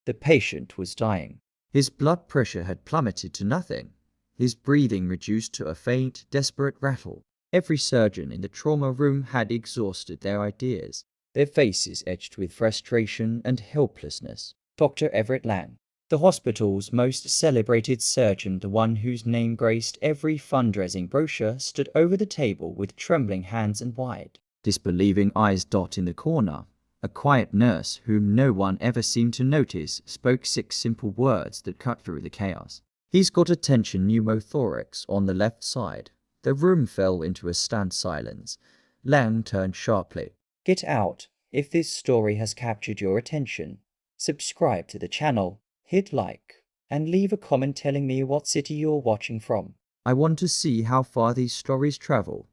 The patient was dying. His blood pressure had plummeted to nothing. His breathing reduced to a faint, desperate rattle. Every surgeon in the trauma room had exhausted their ideas, their faces etched with frustration and helplessness. Dr. Everett Lang, the hospital's most celebrated surgeon, the one whose name graced every fundraising brochure, stood over the table with trembling hands and wide, disbelieving eyes in the corner. A quiet nurse, whom no one ever seemed to notice, spoke 6 simple words that cut through the chaos. "He's got a tension pneumothorax on the left side." The room fell into a stunned silence. Lang turned sharply. "Get out. If this story has captured your attention, subscribe to the channel, hit like, and leave a comment telling me what city you're watching from. I want to see how far these stories travel.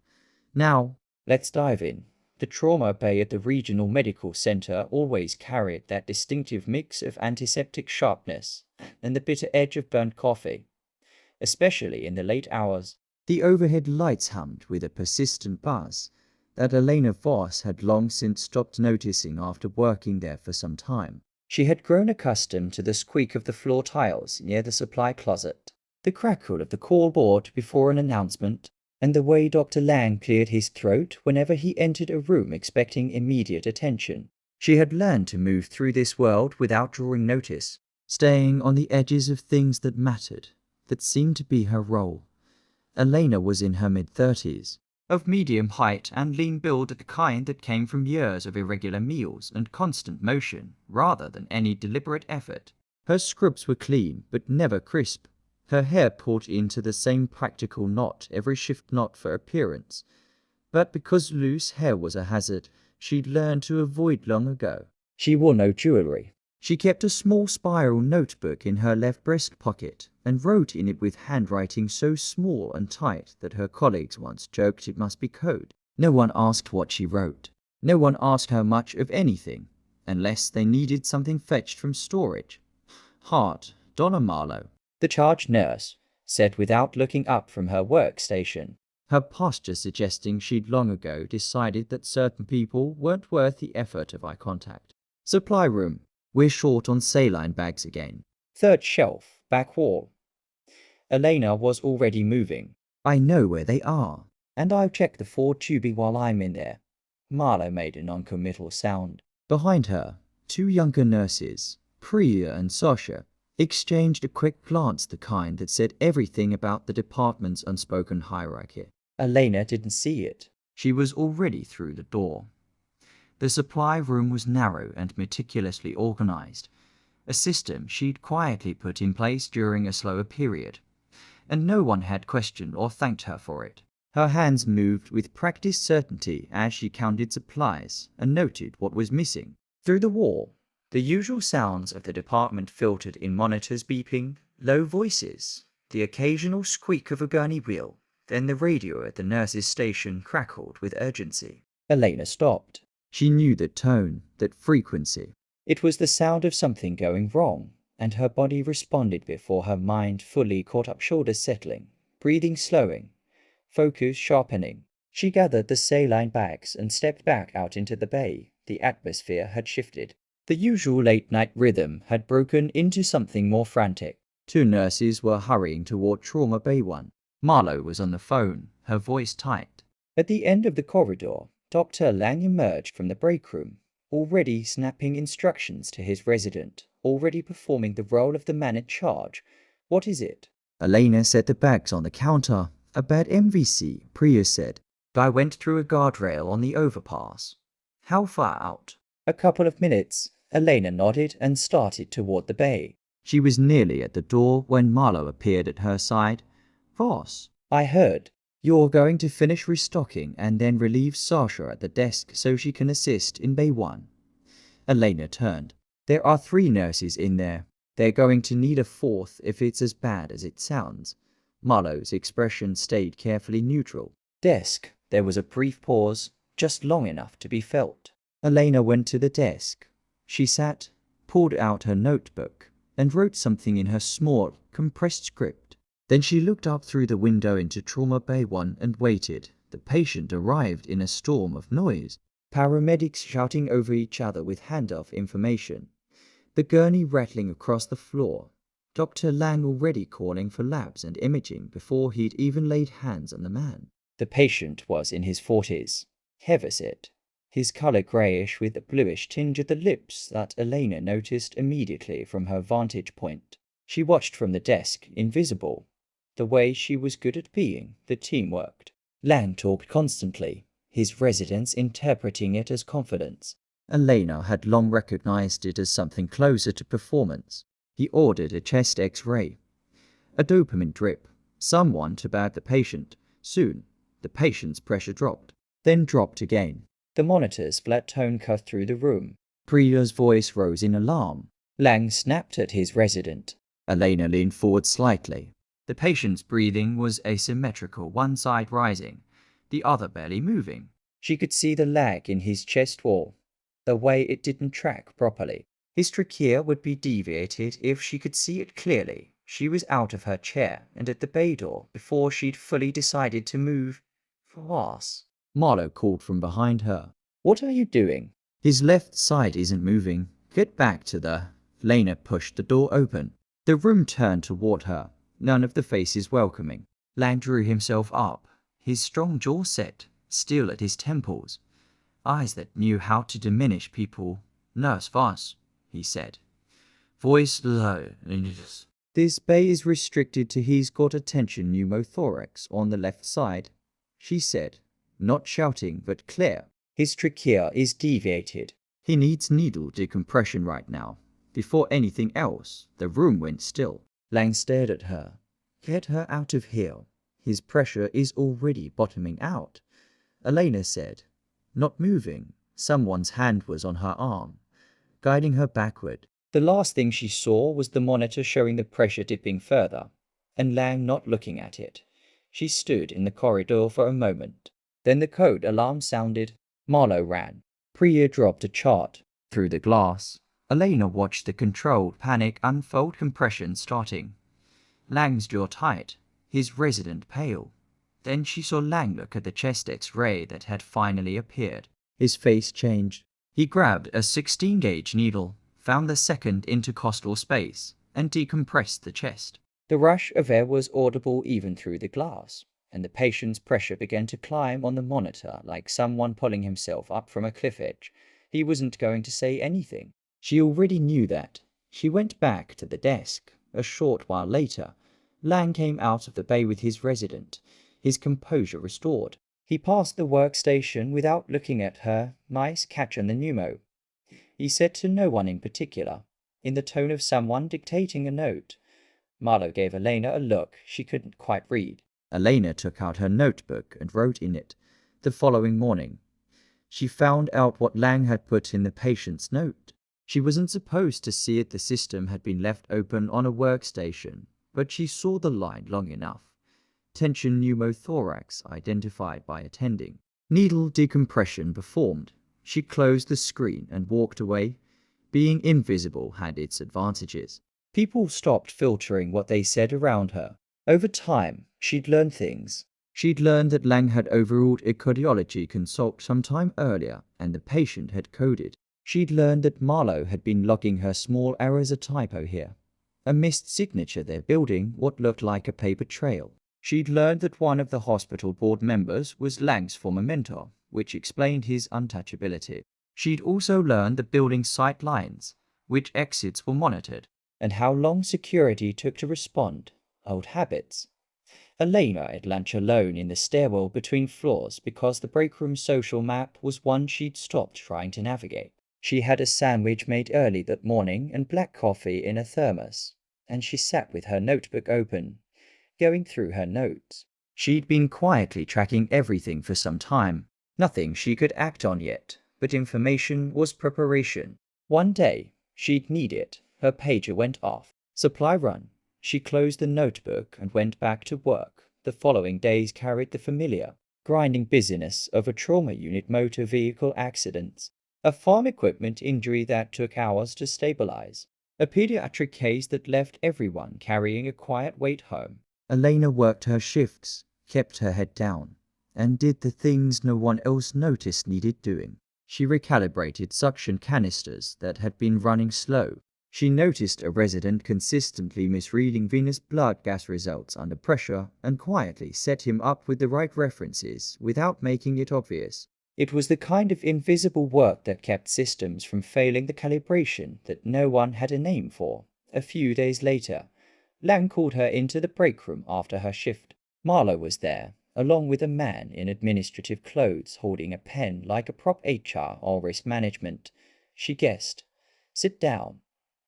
Now, let's dive in." The trauma bay at the regional medical center always carried that distinctive mix of antiseptic sharpness and the bitter edge of burnt coffee, especially in the late hours. The overhead lights hummed with a persistent buzz that Elena Voss had long since stopped noticing after working there for some time. She had grown accustomed to the squeak of the floor tiles near the supply closet, the crackle of the call board before an announcement, and the way Dr. Lang cleared his throat whenever he entered a room expecting immediate attention. She had learned to move through this world without drawing notice, staying on the edges of things that mattered, that seemed to be her role. Elena was in her mid-30s, of medium height and lean build, the kind that came from years of irregular meals and constant motion, rather than any deliberate effort. Her scrubs were clean, but never crisp. Her hair pulled into the same practical knot every shift, not for appearance, but because loose hair was a hazard she'd learned to avoid long ago. She wore no jewelry. She kept a small spiral notebook in her left breast pocket and wrote in it with handwriting so small and tight that her colleagues once joked it must be code. No one asked what she wrote. No one asked her much of anything, unless they needed something fetched from storage. "Heart, Donna Marlowe," the charge nurse said without looking up from her workstation, her posture suggesting she'd long ago decided that certain people weren't worth the effort of eye contact. "Supply room. We're short on saline bags again. 3rd shelf, back wall." Elena was already moving. "I know where they are, and I'll check the 4 tubing while I'm in there." Marlowe made a non-committal sound. Behind her, 2 younger nurses, Priya and Sasha, exchanged a quick glance, the kind that said everything about the department's unspoken hierarchy. Elena didn't see it. She was already through the door. The supply room was narrow and meticulously organized, a system she'd quietly put in place during a slower period, and no one had questioned or thanked her for it. Her hands moved with practiced certainty as she counted supplies and noted what was missing. Through the wall, the usual sounds of the department filtered in: monitors beeping, low voices, the occasional squeak of a gurney wheel. Then the radio at the nurse's station crackled with urgency. Elena stopped. She knew that tone, that frequency. It was the sound of something going wrong, and her body responded before her mind fully caught up, shoulders settling, breathing slowing, focus sharpening. She gathered the saline bags and stepped back out into the bay. The atmosphere had shifted. The usual late-night rhythm had broken into something more frantic. 2 nurses were hurrying toward Trauma Bay 1. Marlowe was on the phone, her voice tight. At the end of the corridor, Dr. Lang emerged from the break room, already snapping instructions to his resident, already performing the role of the man in charge. "What is it?" Elena set the bags on the counter. "A bad MVC," Priya said. "I went through a guardrail on the overpass." "How far out?" "A couple of minutes." Elena nodded and started toward the bay. She was nearly at the door when Marlowe appeared at her side. "Voss, I heard you're going to finish restocking and then relieve Sasha at the desk so she can assist in Bay 1. Elena turned. "There are 3 nurses in there. They're going to need a 4th if it's as bad as it sounds." Marlowe's expression stayed carefully neutral. "Desk." There was a brief pause, just long enough to be felt. Elena went to the desk. She sat, pulled out her notebook, and wrote something in her small, compressed script. Then she looked up through the window into Trauma Bay 1 and waited. The patient arrived in a storm of noise. Paramedics shouting over each other with handoff information. the gurney rattling across the floor. Dr. Lang already calling for labs and imaging before he'd even laid hands on the man. The patient was in his 40s, heavyset, his color grayish with a bluish tinge at the lips that Elena noticed immediately from her vantage point. She watched from the desk, invisible, the way she was good at being. The team worked. Lang talked constantly, his residents interpreting it as confidence. Elena had long recognized it as something closer to performance. He ordered a chest X-ray, a dopamine drip, someone to bag the patient. Soon, the patient's pressure dropped, then dropped again. The monitor's flat tone cut through the room. Priya's voice rose in alarm. Lang snapped at his resident. Elena leaned forward slightly. The patient's breathing was asymmetrical, one side rising, the other barely moving. She could see the lag in his chest wall, the way it didn't track properly. His trachea would be deviated if she could see it clearly. She was out of her chair and at the bay door before she'd fully decided to move. Fast. Marlowe called from behind her. What are you doing? His left side isn't moving. Get back to the... Lena pushed the door open. The room turned toward her, none of the faces welcoming. Lang drew himself up, his strong jaw set, steel at his temples. Eyes that knew how to diminish people. Nurse Voss, he said. Voice low. This bay is restricted to he's got a tension pneumothorax on the left side, she said, not shouting but clear. His trachea is deviated. He needs needle decompression right now. Before anything else, the room went still. Lang stared at her. Get her out of here. His pressure is already bottoming out. Elena said, not moving. Someone's hand was on her arm, guiding her backward. The last thing she saw was the monitor showing the pressure dipping further, and Lang not looking at it. She stood in the corridor for a moment. Then the code alarm sounded. Marlowe ran. Priya dropped a chart through the glass. Elena watched the controlled panic unfold, compression starting. Lang's jaw tight, his resident pale. Then she saw Lang look at the chest X-ray that had finally appeared. His face changed. He grabbed a 16-gauge needle, found the second intercostal space, and decompressed the chest. The rush of air was audible even through the glass, and the patient's pressure began to climb on the monitor like someone pulling himself up from a cliff edge. He wasn't going to say anything. She already knew that. She went back to the desk. A short while later, Lang came out of the bay with his resident, his composure restored. He passed the workstation without looking at her. Nice catch on the pneumo, he said to no one in particular, in the tone of someone dictating a note. Marlowe gave Elena a look she couldn't quite read. Elena took out her notebook and wrote in it. The following morning, she found out what Lang had put in the patient's note. She wasn't supposed to see it. The system had been left open on a workstation, but she saw the line long enough. Tension pneumothorax identified by attending. Needle decompression performed. She closed the screen and walked away. Being invisible had its advantages. People stopped filtering what they said around her. Over time, she'd learned things. She'd learned that Lang had overruled a cardiology consult sometime earlier, and the patient had coded. She'd learned that Marlowe had been logging her small errors, a typo here, a missed signature there, building what looked like a paper trail. She'd learned that one of the hospital board members was Lang's former mentor, which explained his untouchability. She'd also learned the building sight lines, which exits were monitored, and how long security took to respond. Old habits. Elena ate lunch alone in the stairwell between floors because the break room social map was one she'd stopped trying to navigate. She had a sandwich made early that morning and black coffee in a thermos, and she sat with her notebook open, going through her notes. She'd been quietly tracking everything for some time. Nothing she could act on yet, but information was preparation. One day, she'd need it. Her pager went off. Supply run. She closed the notebook and went back to work. The following days carried the familiar, grinding busyness of a trauma unit, motor vehicle accidents, a farm equipment injury that took hours to stabilize, a pediatric case that left everyone carrying a quiet weight home. Elena worked her shifts, kept her head down, and did the things no one else noticed needed doing. She recalibrated suction canisters that had been running slow. She noticed a resident consistently misreading venous blood gas results under pressure and quietly set him up with the right references without making it obvious. It was the kind of invisible work that kept systems from failing the calibration that no one had a name for. A few days later, Lang called her into the break room after her shift. Marlowe was there, along with a man in administrative clothes holding a pen like a prop HR or risk management. She guessed. "Sit down,"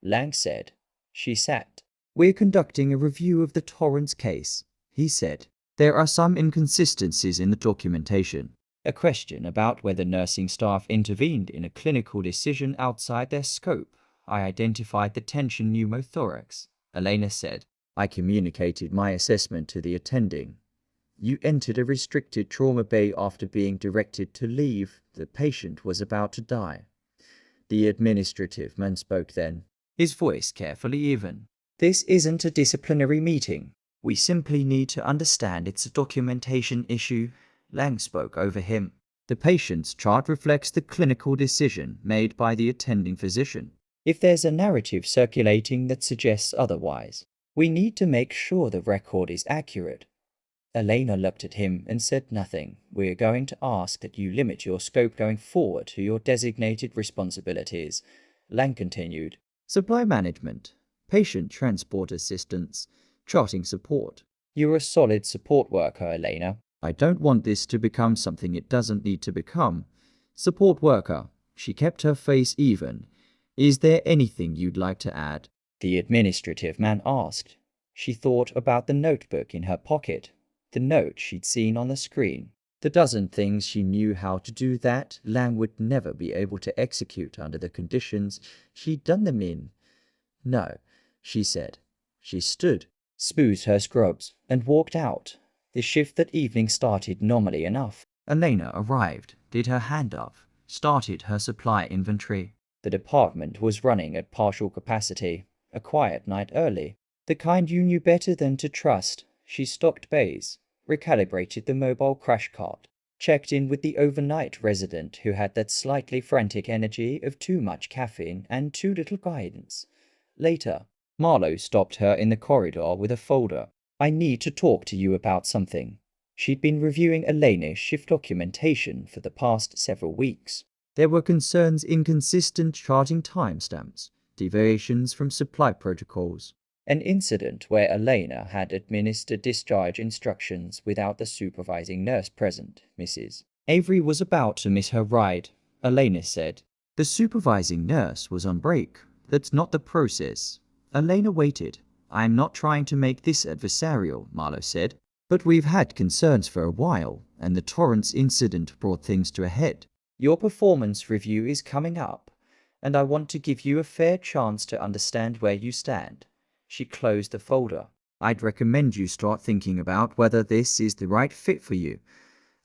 Lang said. She sat. "We're conducting a review of the Torrance case," he said. "There are some inconsistencies in the documentation. A question about whether nursing staff intervened in a clinical decision outside their scope. I identified the tension pneumothorax," Elena said. "I communicated my assessment to the attending. You entered a restricted trauma bay after being directed to leave. The patient was about to die." The administrative man spoke then, his voice carefully even. "This isn't a disciplinary meeting. We simply need to understand it's a documentation issue." Lang spoke over him. "The patient's chart reflects the clinical decision made by the attending physician. If there's a narrative circulating that suggests otherwise, we need to make sure the record is accurate." Elena looked at him and said nothing. "We're going to ask that you limit your scope going forward to your designated responsibilities," Lang continued. "Supply management, patient transport assistance, charting support. You're a solid support worker, Elena. I don't want this to become something it doesn't need to become. Support worker." She kept her face even. "Is there anything you'd like to add?" The administrative man asked. She thought about the notebook in her pocket, the note she'd seen on the screen. The dozen things she knew how to do that Lang would never be able to execute under the conditions she'd done them in. "No," she said. She stood, smoothed her scrubs, and walked out. The shift that evening started normally enough. Elena arrived, did her hand up, started her supply inventory. The department was running at partial capacity, a quiet night early. The kind you knew better than to trust. She stocked bays, recalibrated the mobile crash cart, checked in with the overnight resident who had that slightly frantic energy of too much caffeine and too little guidance. Later, Marlowe stopped her in the corridor with a folder. "I need to talk to you about something." She'd been reviewing Elena's shift documentation for the past several weeks. There were concerns inconsistent charting timestamps, deviations from supply protocols. An incident where Elena had administered discharge instructions without the supervising nurse present, Mrs. Avery was about to miss her ride, Elena said. "The supervising nurse was on break. That's not the process." Elena waited. "I'm not trying to make this adversarial," Marlowe said. "But we've had concerns for a while, and the Torrance incident brought things to a head. Your performance review is coming up, and I want to give you a fair chance to understand where you stand." She closed the folder. "I'd recommend you start thinking about whether this is the right fit for you."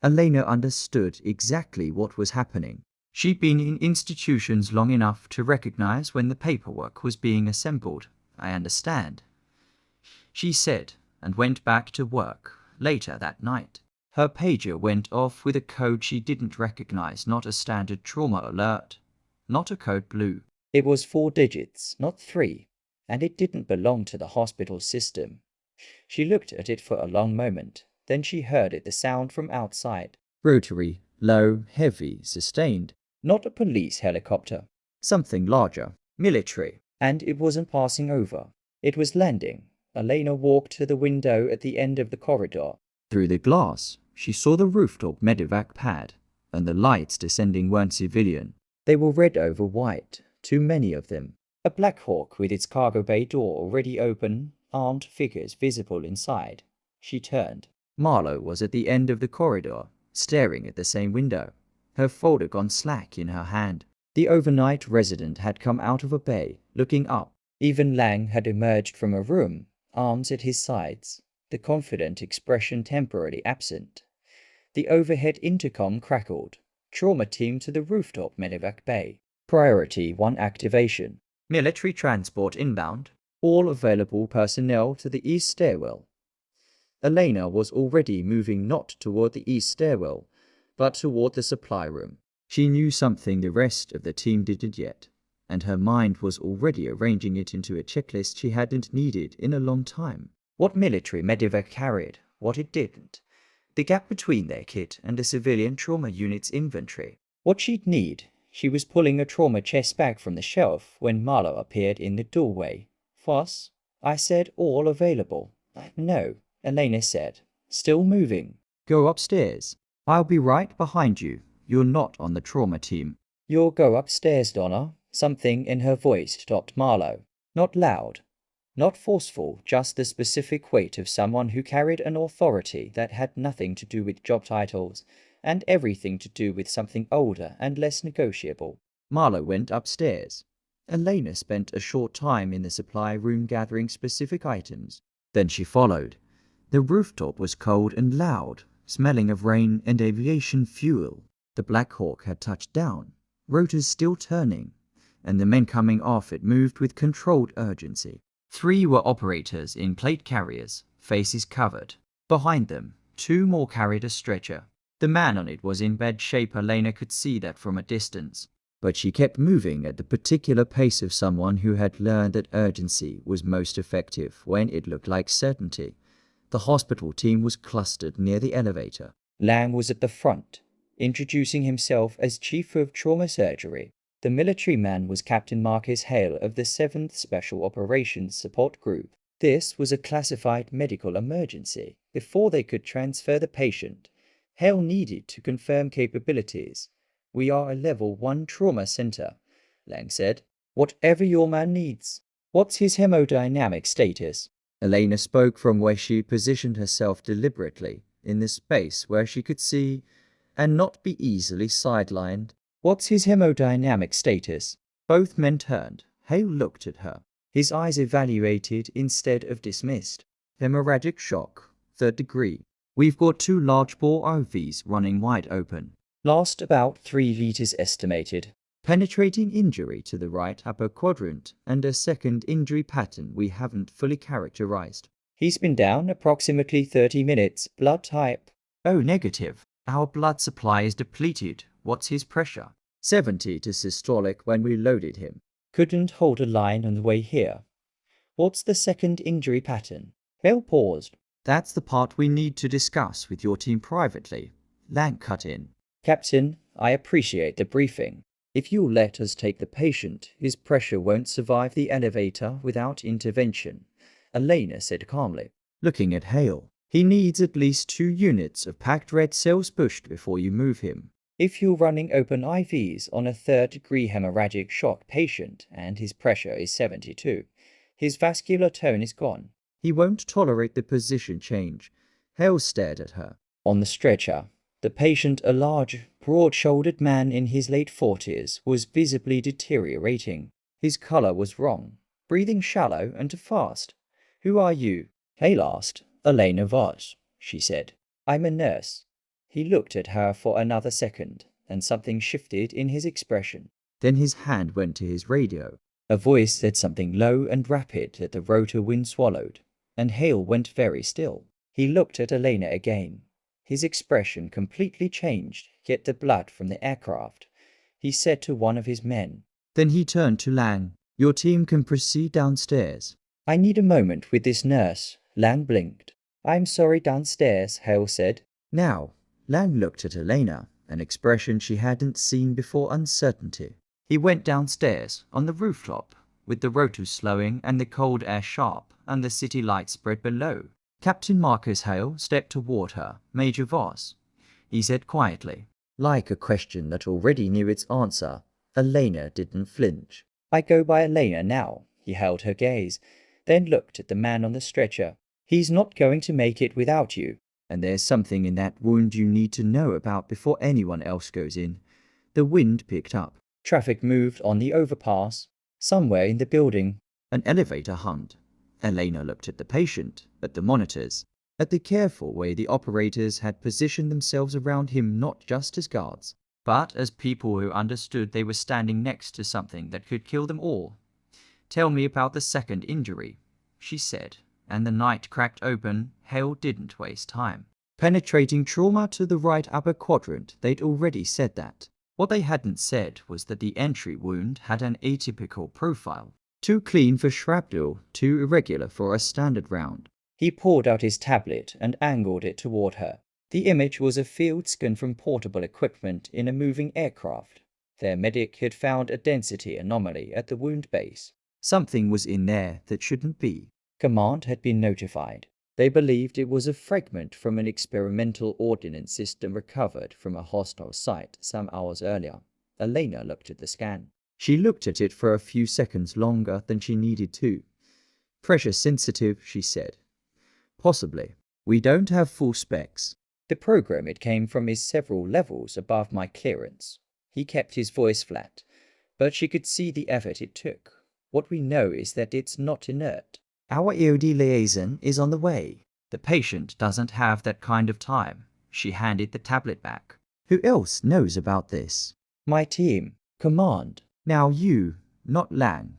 Elena understood exactly what was happening. She'd been in institutions long enough to recognize when the paperwork was being assembled. "I understand," she said, and went back to work. Later that night, her pager went off with a code she didn't recognize, not a standard trauma alert, not a code blue. It was 4 digits, not 3, and it didn't belong to the hospital system. She looked at it for a long moment, then she heard the sound from outside. Rotary, low, heavy, sustained. Not a police helicopter. Something larger, military, and it wasn't passing over. It was landing. Elena walked to the window at the end of the corridor. Through the glass, she saw the rooftop medevac pad, and the lights descending weren't civilian. They were red over white, too many of them. A Black Hawk with its cargo bay door already open, armed figures visible inside. She turned. Marlowe was at the end of the corridor, staring at the same window, her folder gone slack in her hand. The overnight resident had come out of a bay, looking up. Even Lang had emerged from a room, arms at his sides, the confident expression temporarily absent. The overhead intercom crackled. "Trauma team to the rooftop medevac bay. Priority 1 activation. Military transport inbound. All available personnel to the east stairwell." Elena was already moving not toward the east stairwell, but toward the supply room. She knew something the rest of the team didn't yet, and her mind was already arranging it into a checklist she hadn't needed in a long time. What military medevac carried, what it didn't. The gap between their kit and the civilian trauma unit's inventory. What she'd need. She was pulling a trauma chest bag from the shelf when Marlowe appeared in the doorway. "Voss?" I said, "all available." "No," Elena said, still moving. "Go upstairs. I'll be right behind you. You're not on the trauma team." "You'll go upstairs, Donna." Something in her voice stopped Marlowe. Not loud, not forceful, just the specific weight of someone who carried an authority that had nothing to do with job titles and everything to do with something older and less negotiable. Marlowe went upstairs. Elena spent a short time in the supply room gathering specific items. Then she followed. The rooftop was cold and loud, smelling of rain and aviation fuel. The Black Hawk had touched down, rotors still turning, and the men coming off it moved with controlled urgency. 3 were operators in plate carriers, faces covered. Behind them, 2 more carried a stretcher. The man on it was in bad shape. Elena could see that from a distance. But she kept moving at the particular pace of someone who had learned that urgency was most effective when it looked like certainty. The hospital team was clustered near the elevator. Lang was at the front, introducing himself as Chief of Trauma Surgery. The military man was Captain Marcus Hale of the 7th Special Operations Support Group. This was a classified medical emergency. Before they could transfer the patient, Hale needed to confirm capabilities. "We are a level 1 trauma center," Lang said. "Whatever your man needs." "What's his hemodynamic status?" Elena spoke from where she positioned herself deliberately, in the space where she could see and not be easily sidelined. "What's his hemodynamic status?" Both men turned. Hale looked at her. His eyes evaluated instead of dismissed. "Hemorrhagic shock, 3rd degree. We've got 2 large bore OVs running wide open. Last about 3 liters estimated. Penetrating injury to the right upper quadrant and a second injury pattern we haven't fully characterized. He's been down approximately 30 minutes. Blood type?" "Oh, negative. Our blood supply is depleted. What's his pressure?" 70 to systolic when we loaded him. Couldn't hold a line on the way here. What's the second injury pattern?" Hale paused. "That's the part we need to discuss with your team privately." Lang cut in. "Captain, I appreciate the briefing. If you'll let us take the patient, his pressure won't survive the elevator without intervention," Elena said calmly. Looking at Hale, "He needs at least 2 units of packed red cells pushed before you move him. If you're running open IVs on a 3rd degree hemorrhagic shock patient and his pressure is 72, his vascular tone is gone. He won't tolerate the position change." Hale stared at her. On the stretcher, the patient, a large, broad-shouldered man in his late 40s, was visibly deteriorating. His color was wrong, breathing shallow and fast. "Who are you?" Hale asked. "Elena Voss," she said. "I'm a nurse." He looked at her for another second, and something shifted in his expression. Then his hand went to his radio. A voice said something low and rapid that the rotor wind swallowed, and Hale went very still. He looked at Elena again. His expression completely changed. "Get the blood from the aircraft," he said to one of his men. Then he turned to Lang. "Your team can proceed downstairs." "I need a moment with this nurse." Lang blinked. "I'm sorry, downstairs," Hale said. "Now." Lang looked at Elena, an expression she hadn't seen before, uncertainty. He went downstairs, on the rooftop, with the rotors slowing and the cold air sharp and the city lights spread below. Captain Marcus Hale stepped toward her. "Major Voss," he said quietly. Like a question that already knew its answer, Elena didn't flinch. "I go by Elena now." He held her gaze, then looked at the man on the stretcher. "He's not going to make it without you. And there's something in that wound you need to know about before anyone else goes in." The wind picked up. Traffic moved on the overpass. Somewhere in the building, an elevator hummed. Elena looked at the patient, at the monitors, at the careful way the operators had positioned themselves around him, not just as guards, but as people who understood they were standing next to something that could kill them all. "Tell me about the second injury," she said, and the night cracked open. Hale didn't waste time. Penetrating trauma to the right upper quadrant, they'd already said that. What they hadn't said was that the entry wound had an atypical profile. Too clean for shrapnel, too irregular for a standard round. He pulled out his tablet and angled it toward her. The image was a field scan from portable equipment in a moving aircraft. Their medic had found a density anomaly at the wound base. Something was in there that shouldn't be. Command had been notified. They believed it was a fragment from an experimental ordnance system recovered from a hostile site some hours earlier. Elena looked at the scan. She looked at it for a few seconds longer than she needed to. Pressure sensitive, she said. Possibly. We don't have full specs. The program it came from is several levels above my clearance. He kept his voice flat, but she could see the effort it took. What we know is that it's not inert. Our EOD liaison is on the way. The patient doesn't have that kind of time. She handed the tablet back. Who else knows about this? My team. Command. Now you, not Lang.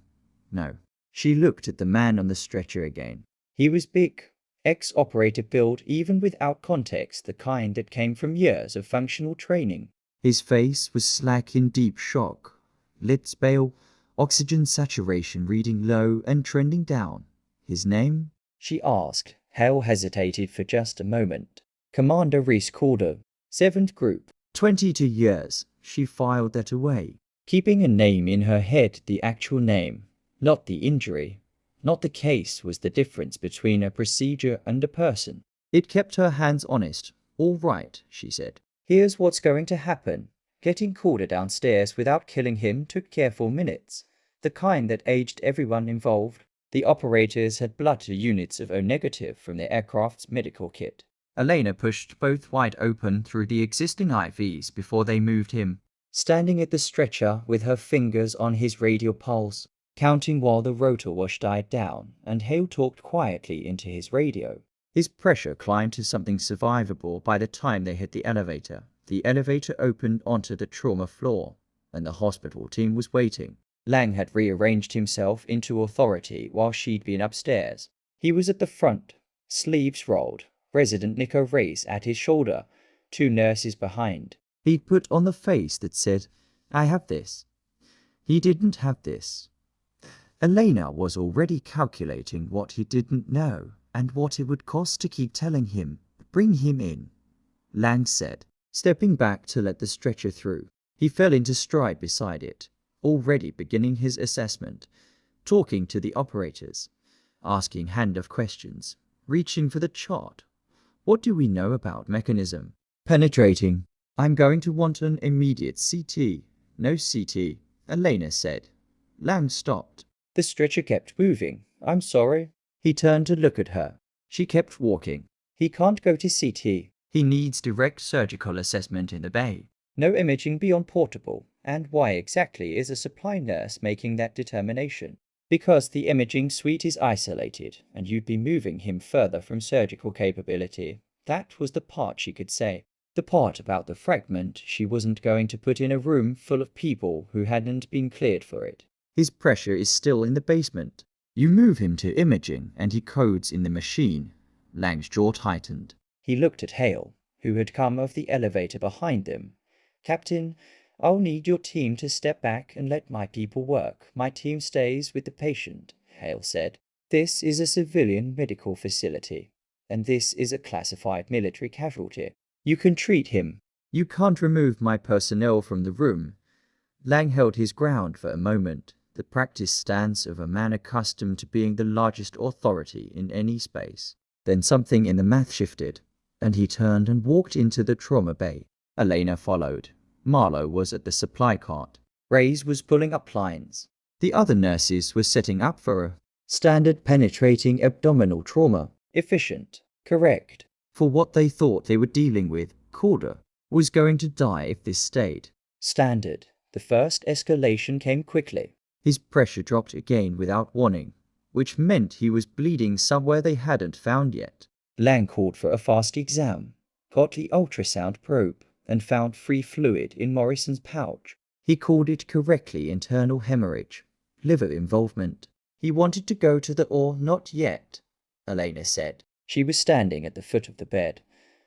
No. She looked at the man on the stretcher again. He was big. Ex-operator build even without context, the kind that came from years of functional training. His face was slack in deep shock. Lips pale, oxygen saturation reading low and trending down. His name? She asked. Hale hesitated for just a moment. Commander Reese Calder, 7th Group. 22 years. She filed that away. Keeping a name in her head, the actual name, not the injury. Not the case was the difference between a procedure and a person. It kept her hands honest. All right, she said. Here's what's going to happen. Getting Calder downstairs without killing him took careful minutes. The kind that aged everyone involved. The operators had blood to units of O-negative from their aircraft's medical kit. Elena pushed both wide open through the existing IVs before they moved him. Standing at the stretcher with her fingers on his radial pulse, counting while the rotor wash died down, and Hale talked quietly into his radio. His pressure climbed to something survivable by the time they hit the elevator. The elevator opened onto the trauma floor, and the hospital team was waiting. Lang had rearranged himself into authority while she'd been upstairs. He was at the front, sleeves rolled, Resident Nico Reyes at his shoulder, 2 nurses behind. He'd put on the face that said, I have this. He didn't have this. Elena was already calculating what he didn't know and what it would cost to keep telling him, bring him in. Lang said, stepping back to let the stretcher through. He fell into stride beside it, already beginning his assessment, talking to the operators, asking handoff questions, reaching for the chart. What do we know about mechanism? Penetrating. I'm going to want an immediate CT. No CT, Elena said. Lang stopped. The stretcher kept moving. I'm sorry. He turned to look at her. She kept walking. He can't go to CT. He needs direct surgical assessment in the bay. No imaging beyond portable. And why exactly is a supply nurse making that determination? Because the imaging suite is isolated, and you'd be moving him further from surgical capability. That was the part she could say. The part about the fragment she wasn't going to put in a room full of people who hadn't been cleared for it. His pressure is still in the basement. You move him to imaging, and he codes in the machine. Lang's jaw tightened. He looked at Hale, who had come off the elevator behind them. Captain, I'll need your team to step back and let my people work. My team stays with the patient, Hale said. This is a civilian medical facility, and this is a classified military casualty. You can treat him. You can't remove my personnel from the room. Lang held his ground for a moment, the practiced stance of a man accustomed to being the largest authority in any space. Then something in the math shifted, and he turned and walked into the trauma bay. Elena followed. Marlowe was at the supply cart. Reyes was pulling up lines. The other nurses were setting up for a standard penetrating abdominal trauma. Efficient. Correct. For what they thought they were dealing with, Calder was going to die if this stayed. Standard. The first escalation came quickly. His pressure dropped again without warning, which meant he was bleeding somewhere they hadn't found yet. Lang called for a fast exam, got the ultrasound probe, and found free fluid in Morrison's pouch. He called it correctly internal hemorrhage, liver involvement. He wanted to go to the or not yet, Elena said. She was standing at the foot of the bed,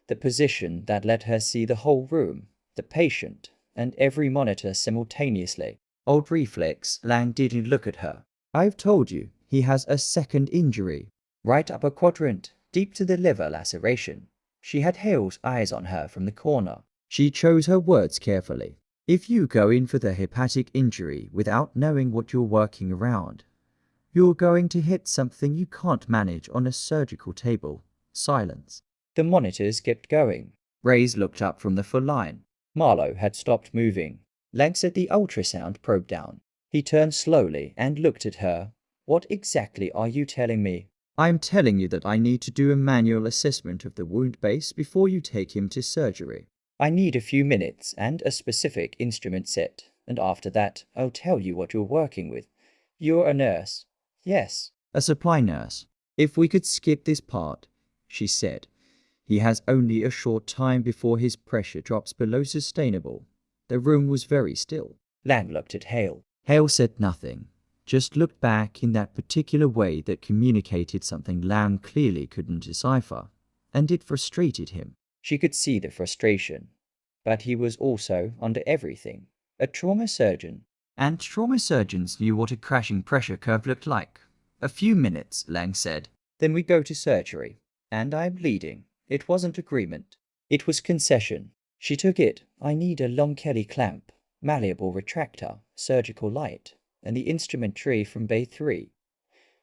the position that let her see the whole room, the patient, and every monitor simultaneously. Old reflex, Lang didn't look at her. I've told you, he has a second injury. Right upper quadrant, deep to the liver laceration. She had Hale's eyes on her from the corner. She chose her words carefully. If you go in for the hepatic injury without knowing what you're working around, you're going to hit something you can't manage on a surgical table. Silence. The monitors kept going. Ray's looked up from the full line. Marlowe had stopped moving. Lang set the ultrasound probe down. He turned slowly and looked at her. What exactly are you telling me? I'm telling you that I need to do a manual assessment of the wound base before you take him to surgery. I need a few minutes and a specific instrument set, and after that, I'll tell you what you're working with. You're a nurse. Yes. A supply nurse. If we could skip this part, she said. He has only a short time before his pressure drops below sustainable. The room was very still. Lang looked at Hale. Hale said nothing, just looked back in that particular way that communicated something Lang clearly couldn't decipher, and it frustrated him. She could see the frustration, but he was also under everything. A trauma surgeon. And trauma surgeons knew what a crashing pressure curve looked like. A few minutes, Lang said. Then we go to surgery. And I'm bleeding. It wasn't agreement. It was concession. She took it. I need a long Kelly clamp, malleable retractor, surgical light, and the instrument tray from Bay 3.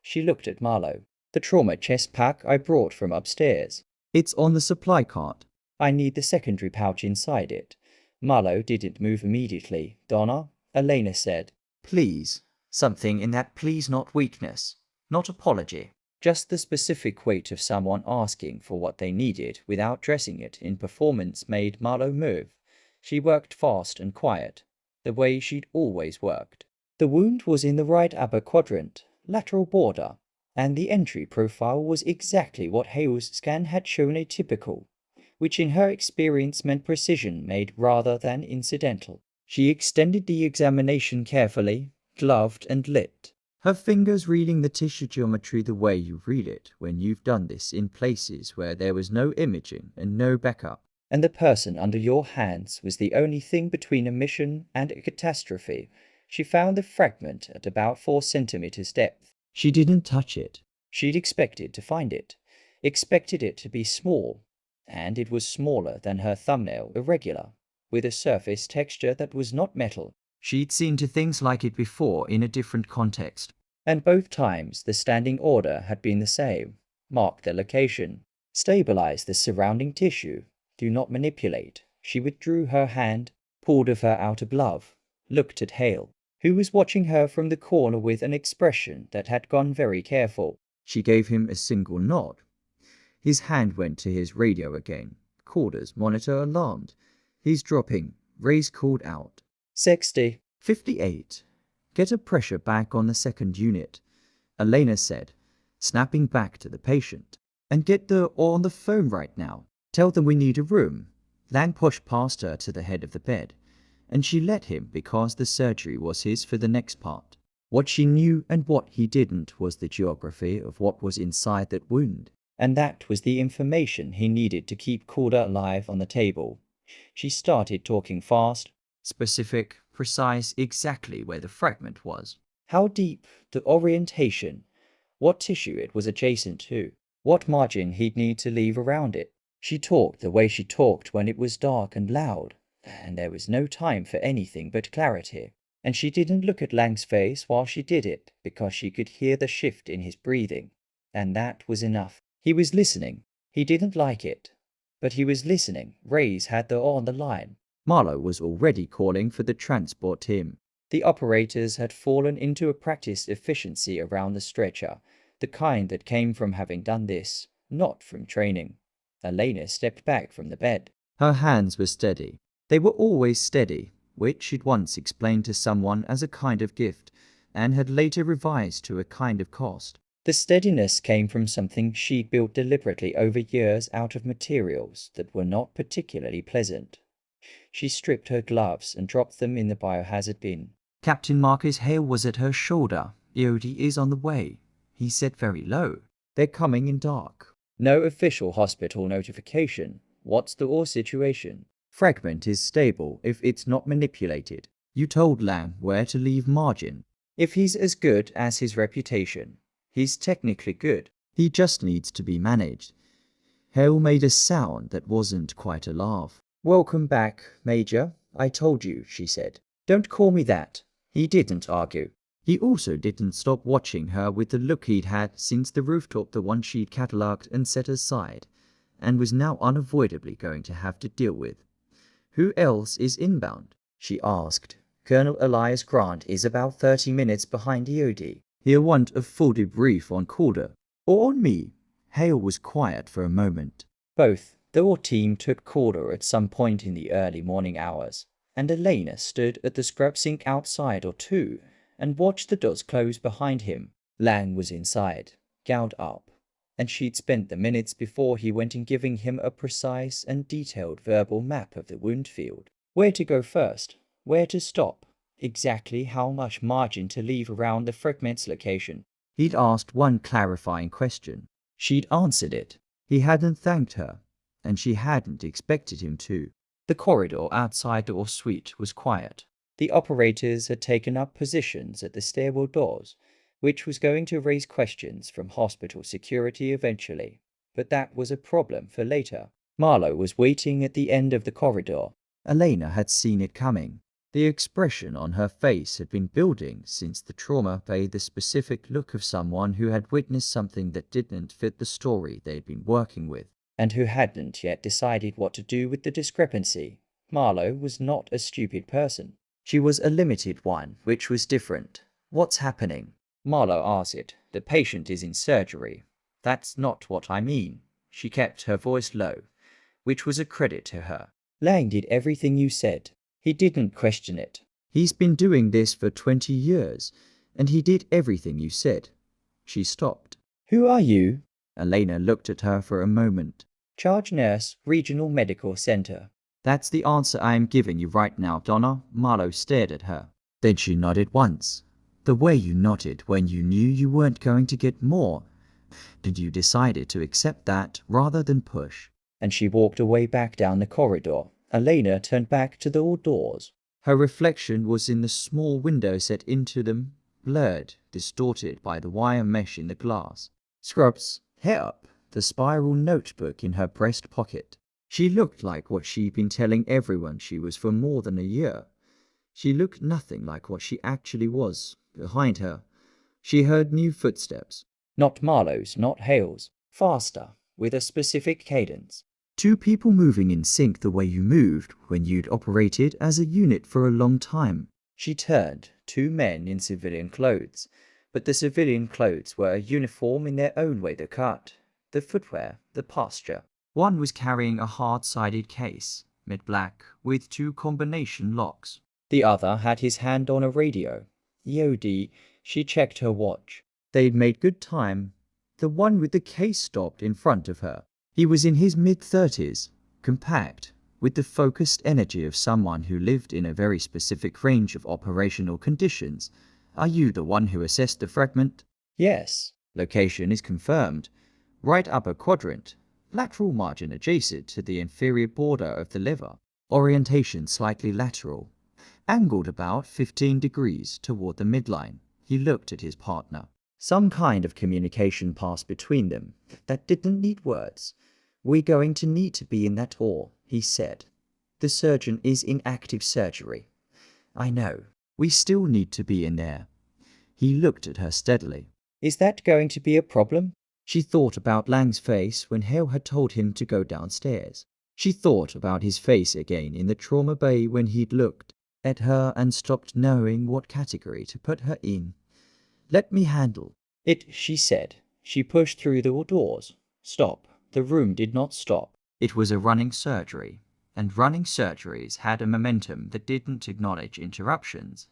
She looked at Marlowe. The trauma chest pack I brought from upstairs. It's on the supply cart. I need the secondary pouch inside it. Marlowe didn't move immediately. Donna, Elena said. Please. Something in that please, not weakness. Not apology. Just the specific weight of someone asking for what they needed without dressing it in performance made Marlowe move. She worked fast and quiet, the way she'd always worked. The wound was in the right upper quadrant, lateral border, and the entry profile was exactly what Hale's scan had shown atypical, which in her experience meant precision made rather than incidental. She extended the examination carefully, gloved and lit, her fingers reading the tissue geometry the way you read it when you've done this in places where there was no imaging and no backup. And the person under your hands was the only thing between a mission and a catastrophe. She found the fragment at about 4 centimeters depth. She didn't touch it. She'd expected to find it. Expected it to be small. And it was smaller than her thumbnail, irregular, with a surface texture that was not metal. She'd seen to things like it before in a different context. And both times the standing order had been the same. Mark the location. Stabilize the surrounding tissue. Do not manipulate. She withdrew her hand, pulled off her outer glove, looked at Hale, who was watching her from the corner with an expression that had gone very careful. She gave him a single nod. His hand went to his radio again. Quarters monitor alarmed. He's dropping. Ray's called out. 60. 58. Get a pressure back on the second unit, Elena said, snapping back to the patient. And get the on the phone right now. Tell them we need a room. Lang pushed past her to the head of the bed, and she let him because the surgery was his for the next part. What she knew and what he didn't was the geography of what was inside that wound. And that was the information he needed to keep Calder alive on the table. She started talking fast, specific, precise, exactly where the fragment was. How deep, the orientation, what tissue it was adjacent to, what margin he'd need to leave around it. She talked the way she talked when it was dark and loud, and there was no time for anything but clarity. And she didn't look at Lang's face while she did it, because she could hear the shift in his breathing. And that was enough. He was listening. He didn't like it, but he was listening. Ray's had her on the line. Marlowe was already calling for the transport team. The operators had fallen into a practiced efficiency around the stretcher, the kind that came from having done this, not from training. Elena stepped back from the bed. Her hands were steady. They were always steady, which she'd once explained to someone as a kind of gift, and had later revised to a kind of cost. The steadiness came from something she'd built deliberately over years out of materials that were not particularly pleasant. She stripped her gloves and dropped them in the biohazard bin. Captain Marcus Hale was at her shoulder. EOD is on the way, he said very low. They're coming in dark. No official hospital notification. What's the situation? Fragment is stable if it's not manipulated. You told Lang where to leave margin. If he's as good as his reputation, he's technically good. He just needs to be managed. Hale made a sound that wasn't quite a laugh. Welcome back, Major. I told you, she said. Don't call me that. He didn't argue. He also didn't stop watching her with the look he'd had since the rooftop, the one she'd catalogued and set aside, and was now unavoidably going to have to deal with. Who else is inbound? She asked. Colonel Elias Grant is about 30 minutes behind EOD. He'll want a full debrief on Calder. Or on me. Hale was quiet for a moment. Both. The whole team took Calder at some point in the early morning hours, and Elena stood at the scrub sink outside or two and watched the doors close behind him. Lang was inside, gowned up, and she'd spent the minutes before he went in giving him a precise and detailed verbal map of the wound field. Where to go first, where to stop, exactly how much margin to leave around the fragment's location. He'd asked one clarifying question. She'd answered it. He hadn't thanked her, and she hadn't expected him to. The corridor outside the suite was quiet. The operators had taken up positions at the stairwell doors, which was going to raise questions from hospital security eventually, but that was a problem for later. Marlowe was waiting at the end of the corridor. Elena had seen it coming. The expression on her face had been building since the trauma, the specific look of someone who had witnessed something that didn't fit the story they'd been working with, and who hadn't yet decided what to do with the discrepancy. Marlowe was not a stupid person. She was a limited one, which was different. What's happening? Marlowe asked. The patient is in surgery. That's not what I mean. She kept her voice low, which was a credit to her. Lang did everything you said. He didn't question it. He's been doing this for 20 years, and he did everything you said. She stopped. Who are you? Elena looked at her for a moment. Charge nurse, Regional Medical Center. That's the answer I am giving you right now, Donna. Marlowe stared at her. Then she nodded once. The way you nodded when you knew you weren't going to get more. And you decided to accept that rather than push. And she walked away back down the corridor. Elena turned back to the doors. Her reflection was in the small window set into them, blurred, distorted by the wire mesh in the glass. Scrubs, hair up, the spiral notebook in her breast pocket. She looked like what she'd been telling everyone she was for more than a year. She looked nothing like what she actually was. Behind her, she heard new footsteps. Not Marlowe's, not Hale's. Faster, with a specific cadence. Two people moving in sync the way you moved when you'd operated as a unit for a long time. She turned. Two men in civilian clothes. But the civilian clothes were a uniform in their own way. The cut, the footwear, the posture. One was carrying a hard-sided case, mid-black, with two combination locks. The other had his hand on a radio. EOD, she checked her watch. They'd made good time. The one with the case stopped in front of her. He was in his mid-30s, compact, with the focused energy of someone who lived in a very specific range of operational conditions. Are you the one who assessed the fragment? Yes. Location is confirmed. Right upper quadrant. Lateral margin adjacent to the inferior border of the liver. Orientation slightly lateral. Angled about 15 degrees toward the midline. He looked at his partner. Some kind of communication passed between them that didn't need words. We're going to need to be in that hall, he said. The surgeon is in active surgery. I know. We still need to be in there. He looked at her steadily. Is that going to be a problem? She thought about Lang's face when Hale had told him to go downstairs. She thought about his face again in the trauma bay when he'd looked at her and stopped knowing what category to put her in. Let me handle it, she said. She pushed through the doors. Stop. The room did not stop. It was a running surgery, and running surgeries had a momentum that didn't acknowledge interruptions.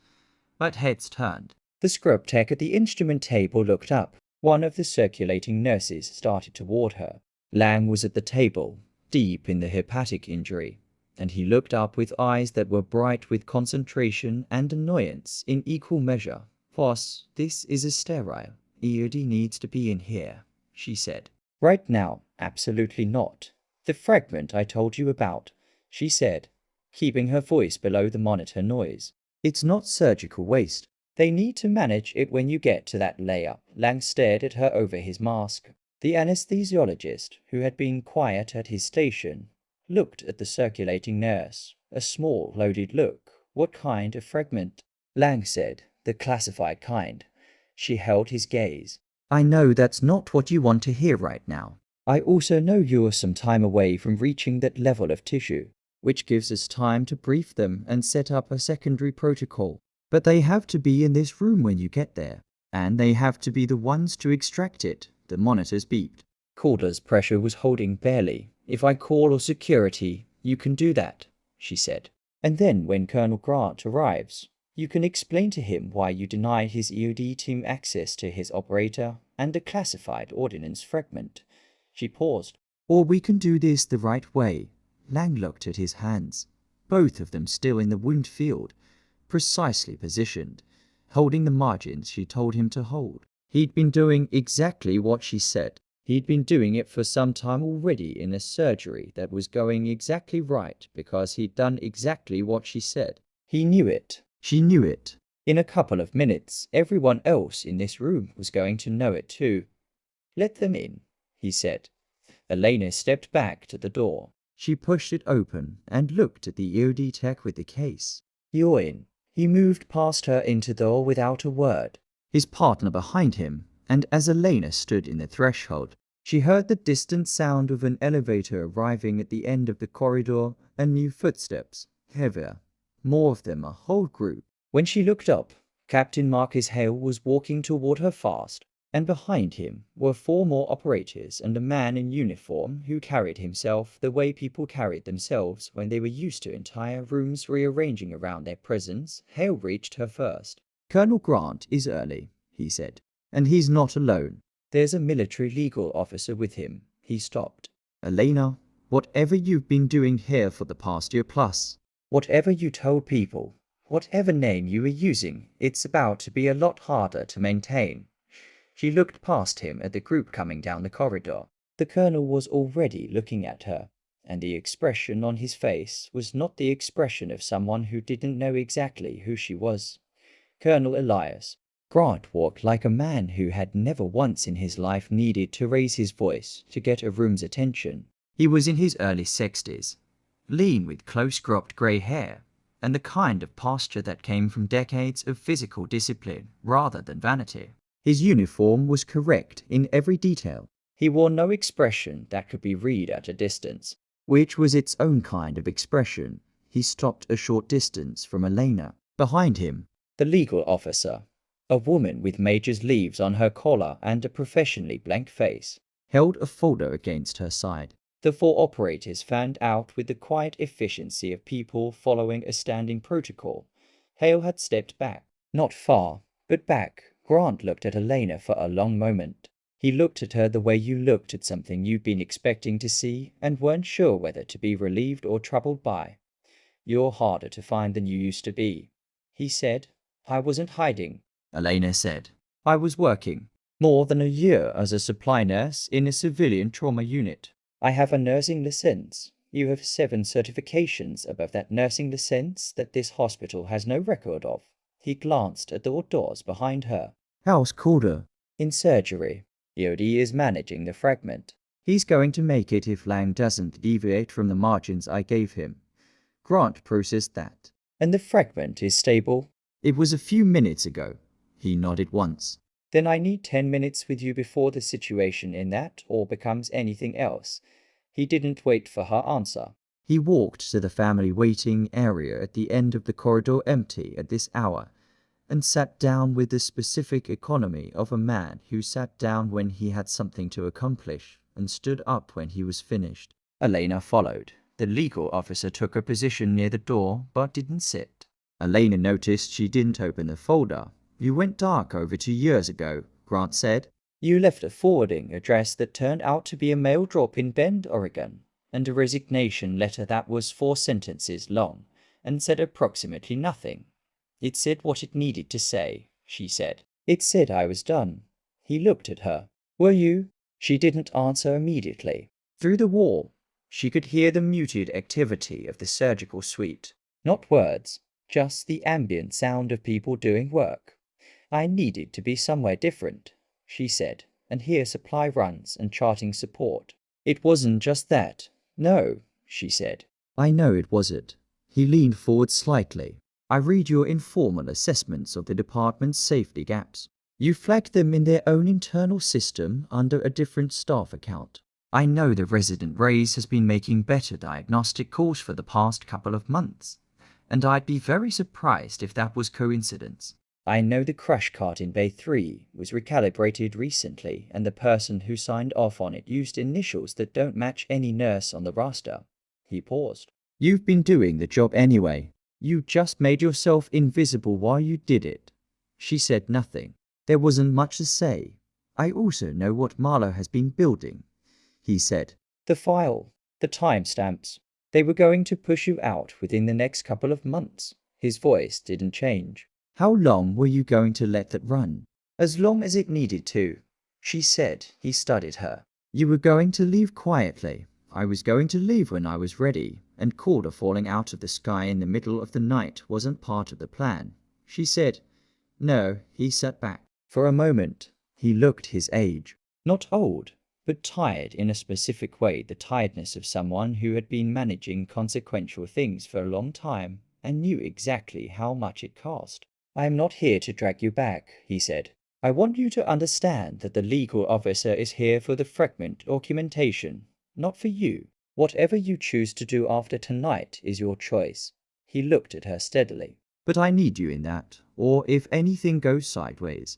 But heads turned. The scrub tech at the instrument table looked up. One of the circulating nurses started toward her. Lang was at the table, deep in the hepatic injury, and he looked up with eyes that were bright with concentration and annoyance in equal measure. Boss, this is a sterile. EOD needs to be in here, she said. Right now, absolutely not. The fragment I told you about, she said. keeping her voice below the monitor noise. It's not surgical waste. They need to manage it when you get to that layer. Lang stared at her over his mask. The anesthesiologist, who had been quiet at his station, looked at the circulating nurse. A small, loaded look. What kind of fragment? Lang said. The classified kind. She held his gaze. I know that's not what you want to hear right now. I also know you're some time away from reaching that level of tissue, which gives us time to brief them and set up a secondary protocol. But they have to be in this room when you get there, and they have to be the ones to extract it. The monitors beeped. Calder's pressure was holding barely. If I call security, you can do that, she said. And then when Colonel Grant arrives, you can explain to him why you denied his EOD team access to his operator and a classified ordnance fragment. She paused. Or we can do this the right way. Lang looked at his hands, both of them still in the wound field, precisely positioned, holding the margins she told him to hold. He'd been doing exactly what she said. He'd been doing it for some time already in a surgery that was going exactly right because he'd done exactly what she said. He knew it. She knew it. In a couple of minutes, everyone else in this room was going to know it too. Let them in, he said. Elena stepped back to the door. She pushed it open and looked at the EOD tech with the case. You're in. He moved past her into the door without a word, his partner behind him, and as Elena stood in the threshold, she heard the distant sound of an elevator arriving at the end of the corridor and new footsteps, heavier, more of them, a whole group. When she looked up, Captain Marcus Hale was walking toward her fast, and behind him were 4 more operators and a man in uniform who carried himself the way people carried themselves when they were used to entire rooms rearranging around their presence. Hale reached her first. Colonel Grant is early, he said, and he's not alone. There's a military legal officer with him. He stopped. Elena, whatever you've been doing here for the past year plus, whatever you told people, whatever name you were using, it's about to be a lot harder to maintain. She looked past him at the group coming down the corridor. The colonel was already looking at her, and the expression on his face was not the expression of someone who didn't know exactly who she was. Colonel Elias. Grant walked like a man who had never once in his life needed to raise his voice to get a room's attention. He was in his early 60s, lean with close-cropped grey hair, and the kind of posture that came from decades of physical discipline rather than vanity. His uniform was correct in every detail. He wore no expression that could be read at a distance, which was its own kind of expression. He stopped a short distance from Elena. Behind him, the legal officer, a woman with major's leaves on her collar and a professionally blank face, held a folder against her side. The 4 operators fanned out with the quiet efficiency of people following a standing protocol. Hale had stepped back, not far, but back. Grant looked at Elena for a long moment. He looked at her the way you looked at something you'd been expecting to see and weren't sure whether to be relieved or troubled by. You're harder to find than you used to be, he said. I wasn't hiding, Elena said. I was working more than a year as a supply nurse in a civilian trauma unit. I have a nursing license. You have 7 certifications above that nursing license that this hospital has no record of. He glanced at the doors behind her. How's Calder? In surgery. EOD is managing the fragment. He's going to make it if Lang doesn't deviate from the margins I gave him. Grant processed that. And the fragment is stable? It was a few minutes ago. He nodded once. Then I need 10 minutes with you before the situation in that or becomes anything else. He didn't wait for her answer. He walked to the family waiting area at the end of the corridor, empty at this hour, and sat down with the specific economy of a man who sat down when he had something to accomplish and stood up when he was finished. Elena followed. The legal officer took a position near the door but didn't sit. Elena noticed she didn't open the folder. You went dark over 2 years ago, Grant said. You left a forwarding address that turned out to be a mail drop in Bend, Oregon, and a resignation letter that was 4 sentences long and said approximately nothing. It said what it needed to say, she said. It said I was done. He looked at her. Were you? She didn't answer immediately. Through the wall, She could hear the muted activity of the surgical suite. Not words, just the ambient sound of people doing work. I needed to be somewhere different, she said, and hear supply runs and charting support. It wasn't just that. No, she said. I know it wasn't. He leaned forward slightly. I read your informal assessments of the department's safety gaps. You flagged them in their own internal system under a different staff account. I know the resident Rays has been making better diagnostic calls for the past couple of months, and I'd be very surprised if that was coincidence. I know the crash cart in Bay 3 was recalibrated recently, and the person who signed off on it used initials that don't match any nurse on the roster. He paused. You've been doing the job anyway. You just made yourself invisible while you did it. She said nothing. There wasn't much to say. I also know what Marlowe has been building, he said. The file, the timestamps. They were going to push you out within the next couple of months. His voice didn't change. How long were you going to let that run? As long as it needed to, she said. He studied her. You were going to leave quietly. I was going to leave when I was ready, and Calder falling out of the sky in the middle of the night wasn't part of the plan, she said. No, he sat back. For a moment, he looked his age. Not old, but tired in a specific way, the tiredness of someone who had been managing consequential things for a long time and knew exactly how much it cost. I am not here to drag you back, he said. I want you to understand that the legal officer is here for the fragment documentation, not for you. Whatever you choose to do after tonight is your choice. He looked at her steadily. But I need you in that, or if anything goes sideways,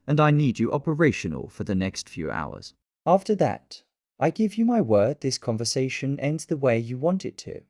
and I need you operational for the next few hours. After that, I give you my word this conversation ends the way you want it to.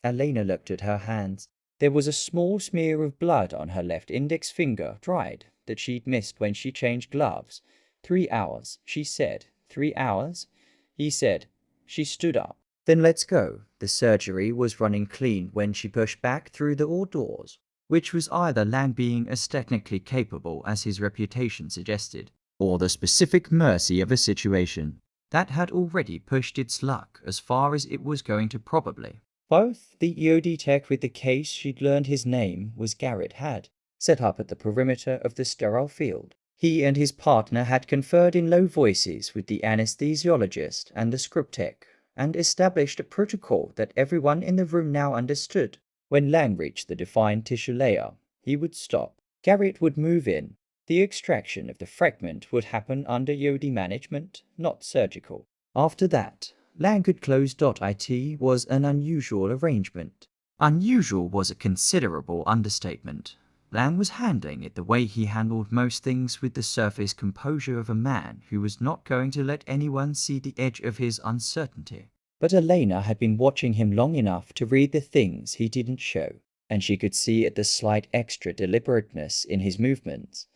Elena looked at her hands. There was a small smear of blood on her left index finger, dried, that she'd missed when she changed gloves. 3 hours, she said. 3 hours? He said. She stood up. Then let's go. The surgery was running clean when she pushed back through the all doors, which was either Lang being as technically capable as his reputation suggested, or the specific mercy of a situation that had already pushed its luck as far as it was going to probably. Both the EOD tech with the case she'd learned his name was Garrett had set up at the perimeter of the sterile field. He and his partner had conferred in low voices with the anesthesiologist and the script tech, and established a protocol that everyone in the room now understood. When Lang reached the defined tissue layer, he would stop. Garrett would move in. The extraction of the fragment would happen under EOD management, not surgical. After that, Lang could close. It was an unusual arrangement. Unusual was a considerable understatement. Lang was handling it the way he handled most things, with the surface composure of a man who was not going to let anyone see the edge of his uncertainty. But Elena had been watching him long enough to read the things he didn't show, and she could see at the slight extra deliberateness in his movements.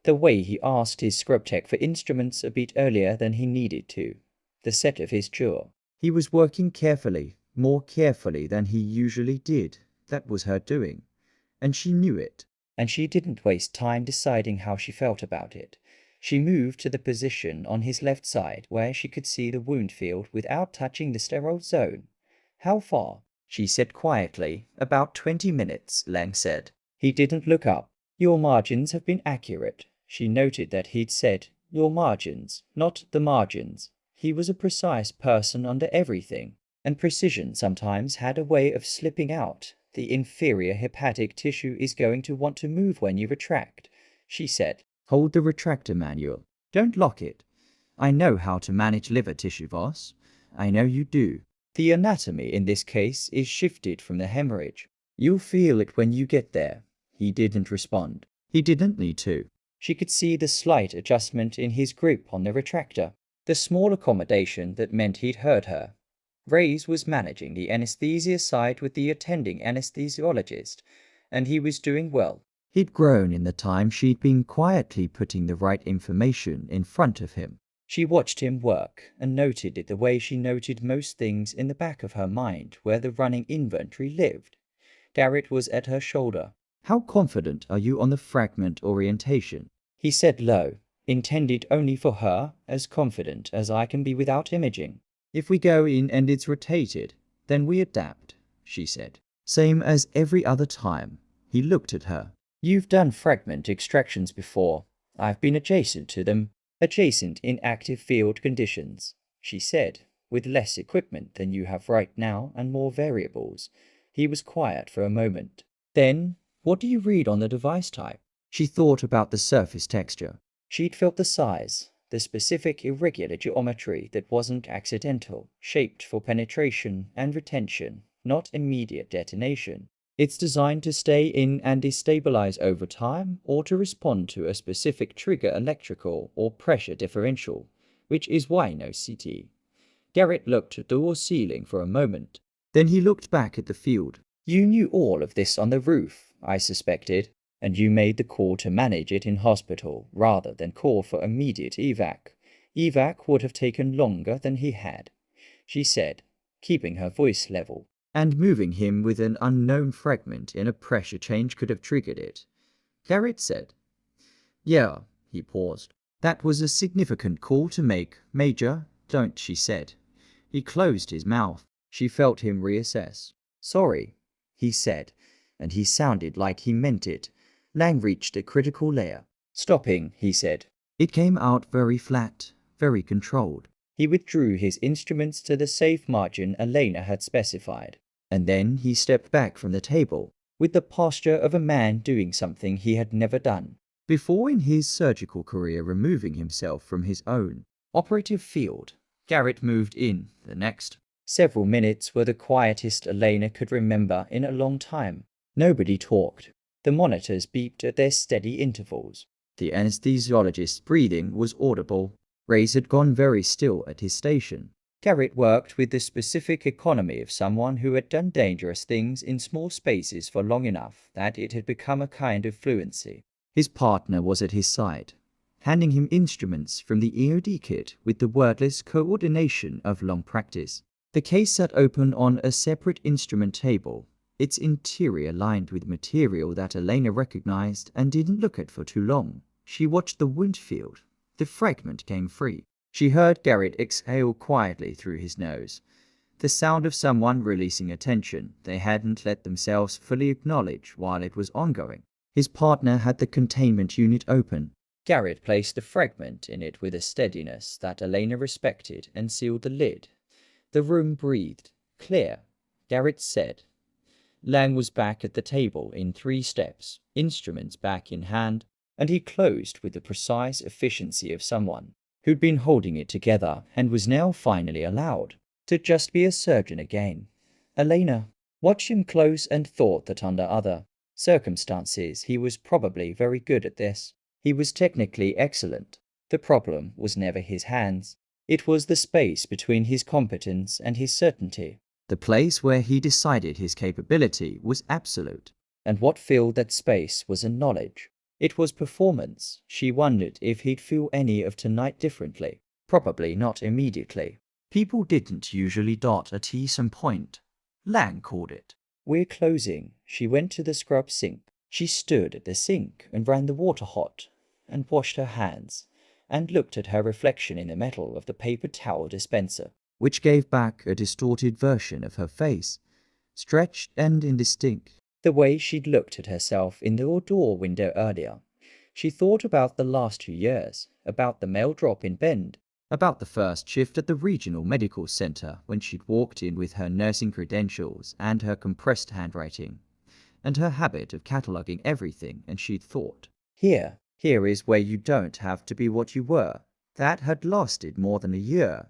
The way he asked his script tech for instruments a bit earlier than he needed to. The set of his jaw. He was working carefully, more carefully than he usually did. That was her doing, and she knew it. And she didn't waste time deciding how she felt about it. She moved to the position on his left side where she could see the wound field without touching the sterile zone. How far? She said quietly. About 20 minutes, Lang said. He didn't look up. Your margins have been accurate. She noted that he'd said, your margins, not the margins. He was a precise person under everything, and precision sometimes had a way of slipping out. The inferior hepatic tissue is going to want to move when you retract, she said. Hold the retractor manual. Don't lock it. I know how to manage liver tissue, boss. I know you do. The anatomy in this case is shifted from the hemorrhage. You'll feel it when you get there. He didn't respond. He didn't need to. She could see the slight adjustment in his grip on the retractor, the small accommodation that meant he'd heard her. Reyes was managing the anesthesia side with the attending anesthesiologist, and he was doing well. He'd grown in the time she'd been quietly putting the right information in front of him. She watched him work and noted it the way she noted most things in the back of her mind where the running inventory lived. Garrett was at her shoulder. How confident are you on the fragment orientation? He said low, intended only for her, as confident as I can be without imaging. If we go in and it's rotated, then we adapt, she said. Same as every other time. He looked at her. You've done fragment extractions before. I've been adjacent to them. Adjacent in active field conditions, she said, with less equipment than you have right now and more variables. He was quiet for a moment. Then, what do you read on the device type? She thought about the surface texture. She'd felt the size, the specific irregular geometry that wasn't accidental, shaped for penetration and retention, not immediate detonation. It's designed to stay in and destabilize over time or to respond to a specific trigger electrical or pressure differential, which is why no CT. Garrett looked at the ceiling for a moment. Then he looked back at the field. You knew all of this on the roof, I suspected, and you made the call to manage it in hospital rather than call for immediate evac. Evac would have taken longer than he had, she said, keeping her voice level. And moving him with an unknown fragment in a pressure change could have triggered it. Garrett said. Yeah, he paused. That was a significant call to make, Major, don't, she said. He closed his mouth. She felt him reassess. Sorry, he said, and he sounded like he meant it. Lang reached a critical layer. Stopping, he said. It came out very flat, very controlled. He withdrew his instruments to the safe margin Elena had specified. And then he stepped back from the table, with the posture of a man doing something he had never done before in his surgical career, removing himself from his own operative field. Garrett moved in. The next several minutes were the quietest Elena could remember in a long time. Nobody talked. The monitors beeped at their steady intervals. The anesthesiologist's breathing was audible. Ray's had gone very still at his station. Garrett worked with the specific economy of someone who had done dangerous things in small spaces for long enough that it had become a kind of fluency. His partner was at his side, handing him instruments from the EOD kit with the wordless coordination of long practice. The case sat open on a separate instrument table, its interior lined with material that Elena recognized and didn't look at for too long. She watched the wound field. The fragment came free. She heard Garrett exhale quietly through his nose, the sound of someone releasing a tension they hadn't let themselves fully acknowledge while it was ongoing. His partner had the containment unit open. Garrett placed the fragment in it with a steadiness that Elena respected and sealed the lid. The room breathed. Clear, Garrett said. Lang was back at the table in 3 steps, instruments back in hand, and he closed with the precise efficiency of someone who'd been holding it together and was now finally allowed to just be a surgeon again. Elena watched him close and thought that under other circumstances he was probably very good at this. He was technically excellent. The problem was never his hands. It was the space between his competence and his certainty. The place where he decided his capability was absolute. And what filled that space was a knowledge. It was performance. She wondered if he'd feel any of tonight differently. Probably not immediately. People didn't usually dot a T some point. Lang called it. We're closing. She went to the scrub sink. She stood at the sink and ran the water hot, and washed her hands, and looked at her reflection in the metal of the paper towel dispenser, which gave back a distorted version of her face, stretched and indistinct. The way she'd looked at herself in the door window earlier. She thought about the last 2 years, about the mail drop in Bend, about the first shift at the regional medical center when she'd walked in with her nursing credentials and her compressed handwriting, and her habit of cataloging everything, and she'd thought, here is where you don't have to be what you were. That had lasted more than a year.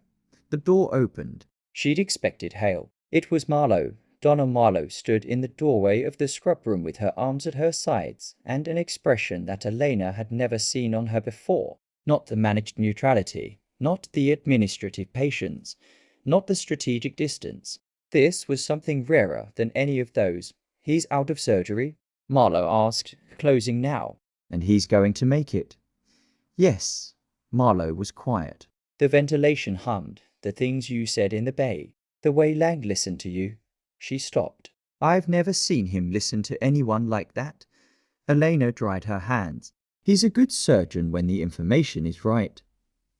The door opened. She'd expected Hale. It was Marlowe. Donna Marlowe stood in the doorway of the scrub room with her arms at her sides and an expression that Elena had never seen on her before. Not the managed neutrality, not the administrative patience, not the strategic distance. This was something rarer than any of those. He's out of surgery? Marlowe asked, closing now. And he's going to make it? Yes. Marlowe was quiet. The ventilation hummed, the things you said in the bay, the way Lang listened to you. She stopped. I've never seen him listen to anyone like that. Elena dried her hands. He's a good surgeon when the information is right.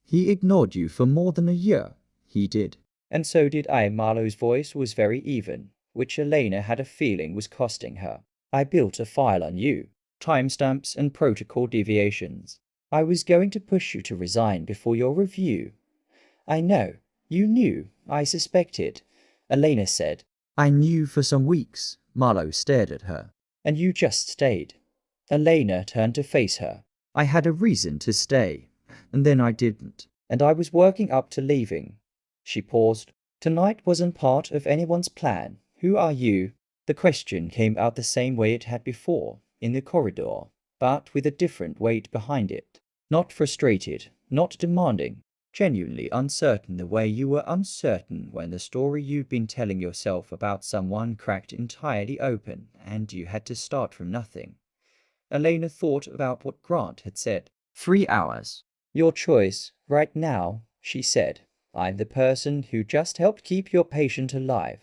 He ignored you for more than a year. He did. And so did I. Marlowe's voice was very even, which Elena had a feeling was costing her. I built a file on you. Timestamps and protocol deviations. I was going to push you to resign before your review. I know. You knew. I suspected. Elena said. I knew for some weeks. Marlowe stared at her. And you just stayed. Elena turned to face her. I had a reason to stay, and then I didn't, and I was working up to leaving. She paused. Tonight wasn't part of anyone's plan. Who are you? The question came out the same way it had before, in the corridor, but with a different weight behind it. Not frustrated, not demanding, genuinely uncertain the way you were uncertain when the story you'd been telling yourself about someone cracked entirely open and you had to start from nothing. Elena thought about what Grant had said. 3 hours. Your choice, right now, she said. I'm the person who just helped keep your patient alive.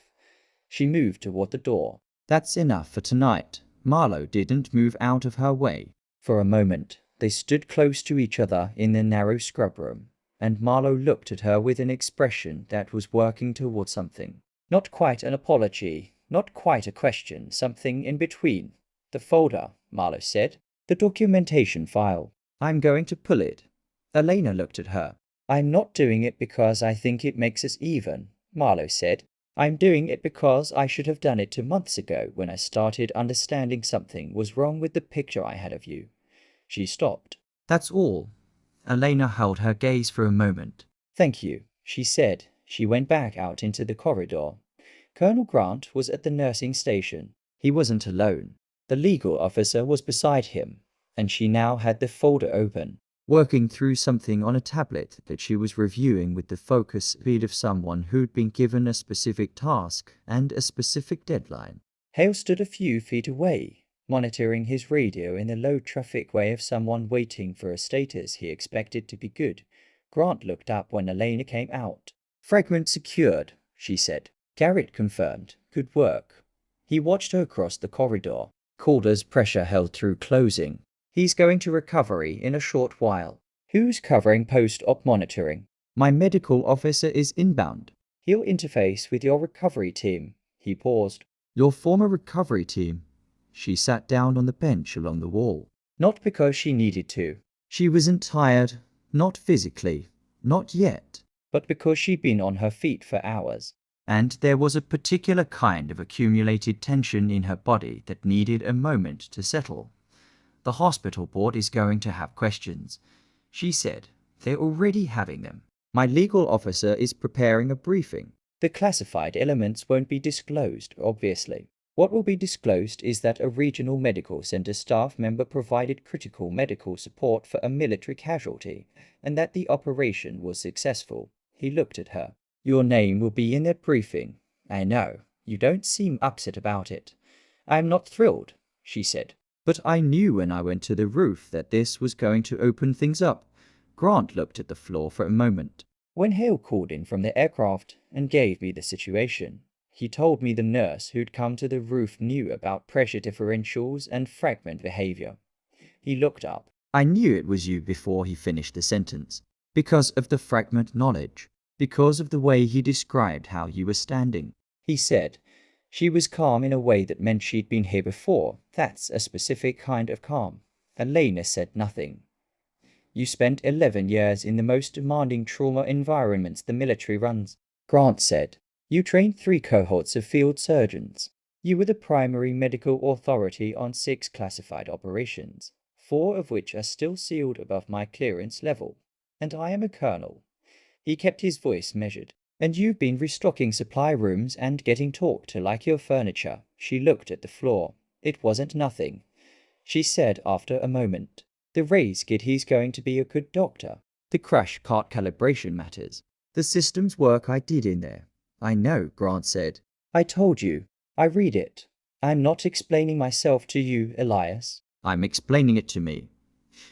She moved toward the door. That's enough for tonight. Marlowe didn't move out of her way. For a moment, they stood close to each other in the narrow scrub room, and Marlowe looked at her with an expression that was working toward something. Not quite an apology, not quite a question, something in between. The folder, Marlowe said. The documentation file. I'm going to pull it. Elena looked at her. I'm not doing it because I think it makes us even, Marlowe said. I'm doing it because I should have done it 2 months ago when I started understanding something was wrong with the picture I had of you. She stopped. That's all. Elena held her gaze for a moment. Thank you, she said. She went back out into the corridor. Colonel Grant was at the nursing station. He wasn't alone. The legal officer was beside him, and she now had the folder open, working through something on a tablet that she was reviewing with the focus speed of someone who'd been given a specific task and a specific deadline. Hale stood a few feet away, monitoring his radio in the low-traffic way of someone waiting for a status he expected to be good. Grant looked up when Elena came out. Fragment secured, she said. Garrett confirmed. Good work. He watched her across the corridor. Calder's pressure held through closing. He's going to recovery in a short while. Who's covering post-op monitoring? My medical officer is inbound. He'll interface with your recovery team. He paused. Your former recovery team? She sat down on the bench along the wall. Not because she needed to. She wasn't tired. Not physically. Not yet. But because she'd been on her feet for hours. And there was a particular kind of accumulated tension in her body that needed a moment to settle. The hospital board is going to have questions, she said. They're already having them. My legal officer is preparing a briefing. The classified elements won't be disclosed, obviously. What will be disclosed is that a regional medical center staff member provided critical medical support for a military casualty, and that the operation was successful. He looked at her. Your name will be in that briefing. I know. You don't seem upset about it. I'm not thrilled, she said. But I knew when I went to the roof that this was going to open things up. Grant looked at the floor for a moment. When Hale called in from the aircraft and gave me the situation, he told me the nurse who'd come to the roof knew about pressure differentials and fragment behavior. He looked up. I knew it was you before he finished the sentence. Because of the fragment knowledge. Because of the way he described how you were standing. He said. She was calm in a way that meant she'd been here before. That's a specific kind of calm. Elena said nothing. You spent 11 years in the most demanding trauma environments the military runs, Grant said. You trained 3 cohorts of field surgeons. You were the primary medical authority on 6 classified operations, 4 of which are still sealed above my clearance level. And I am a colonel. He kept his voice measured. And you've been restocking supply rooms and getting talked to like your furniture. She looked at the floor. It wasn't nothing. She said after a moment. The Rays kid, he's going to be a good doctor. The crash cart calibration matters. The systems work I did in there. I know, Grant said. I told you. I read it. I'm not explaining myself to you, Elias. I'm explaining it to me.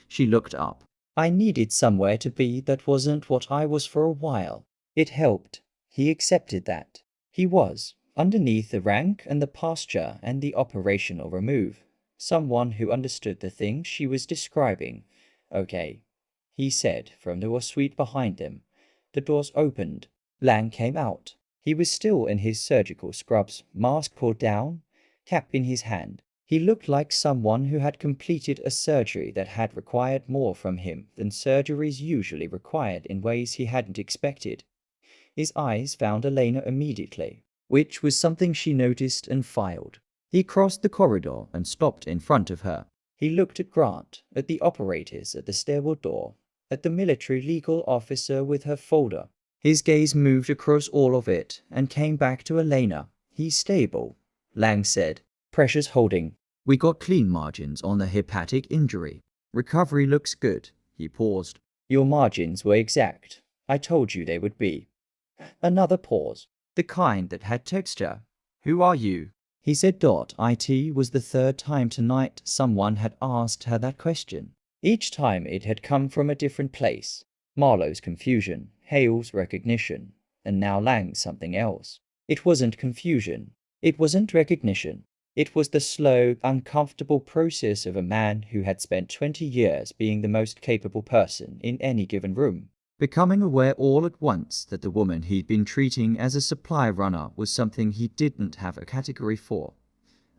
She looked up. I needed somewhere to be that wasn't what I was for a while. It helped. He accepted that. He was, underneath the rank and the posture and the operational remove, someone who understood the things she was describing. Okay, he said from the suite behind them. The doors opened. Lang came out. He was still in his surgical scrubs, mask pulled down, cap in his hand. He looked like someone who had completed a surgery that had required more from him than surgeries usually required in ways he hadn't expected. His eyes found Elena immediately, which was something she noticed and filed. He crossed the corridor and stopped in front of her. He looked at Grant, at the operators at the stairwell door, at the military legal officer with her folder. His gaze moved across all of it and came back to Elena. He's stable, Lang said. Pressure's holding. We got clean margins on the hepatic injury. Recovery looks good. He paused. Your margins were exact. I told you they would be. Another pause. The kind that had texture. Who are you? He said. It was the third time tonight someone had asked her that question. Each time it had come from a different place. Marlowe's confusion, Hale's recognition, and now Lang's something else. It wasn't confusion. It wasn't recognition. It was the slow, uncomfortable process of a man who had spent 20 years being the most capable person in any given room, becoming aware all at once that the woman he'd been treating as a supply runner was something he didn't have a category for.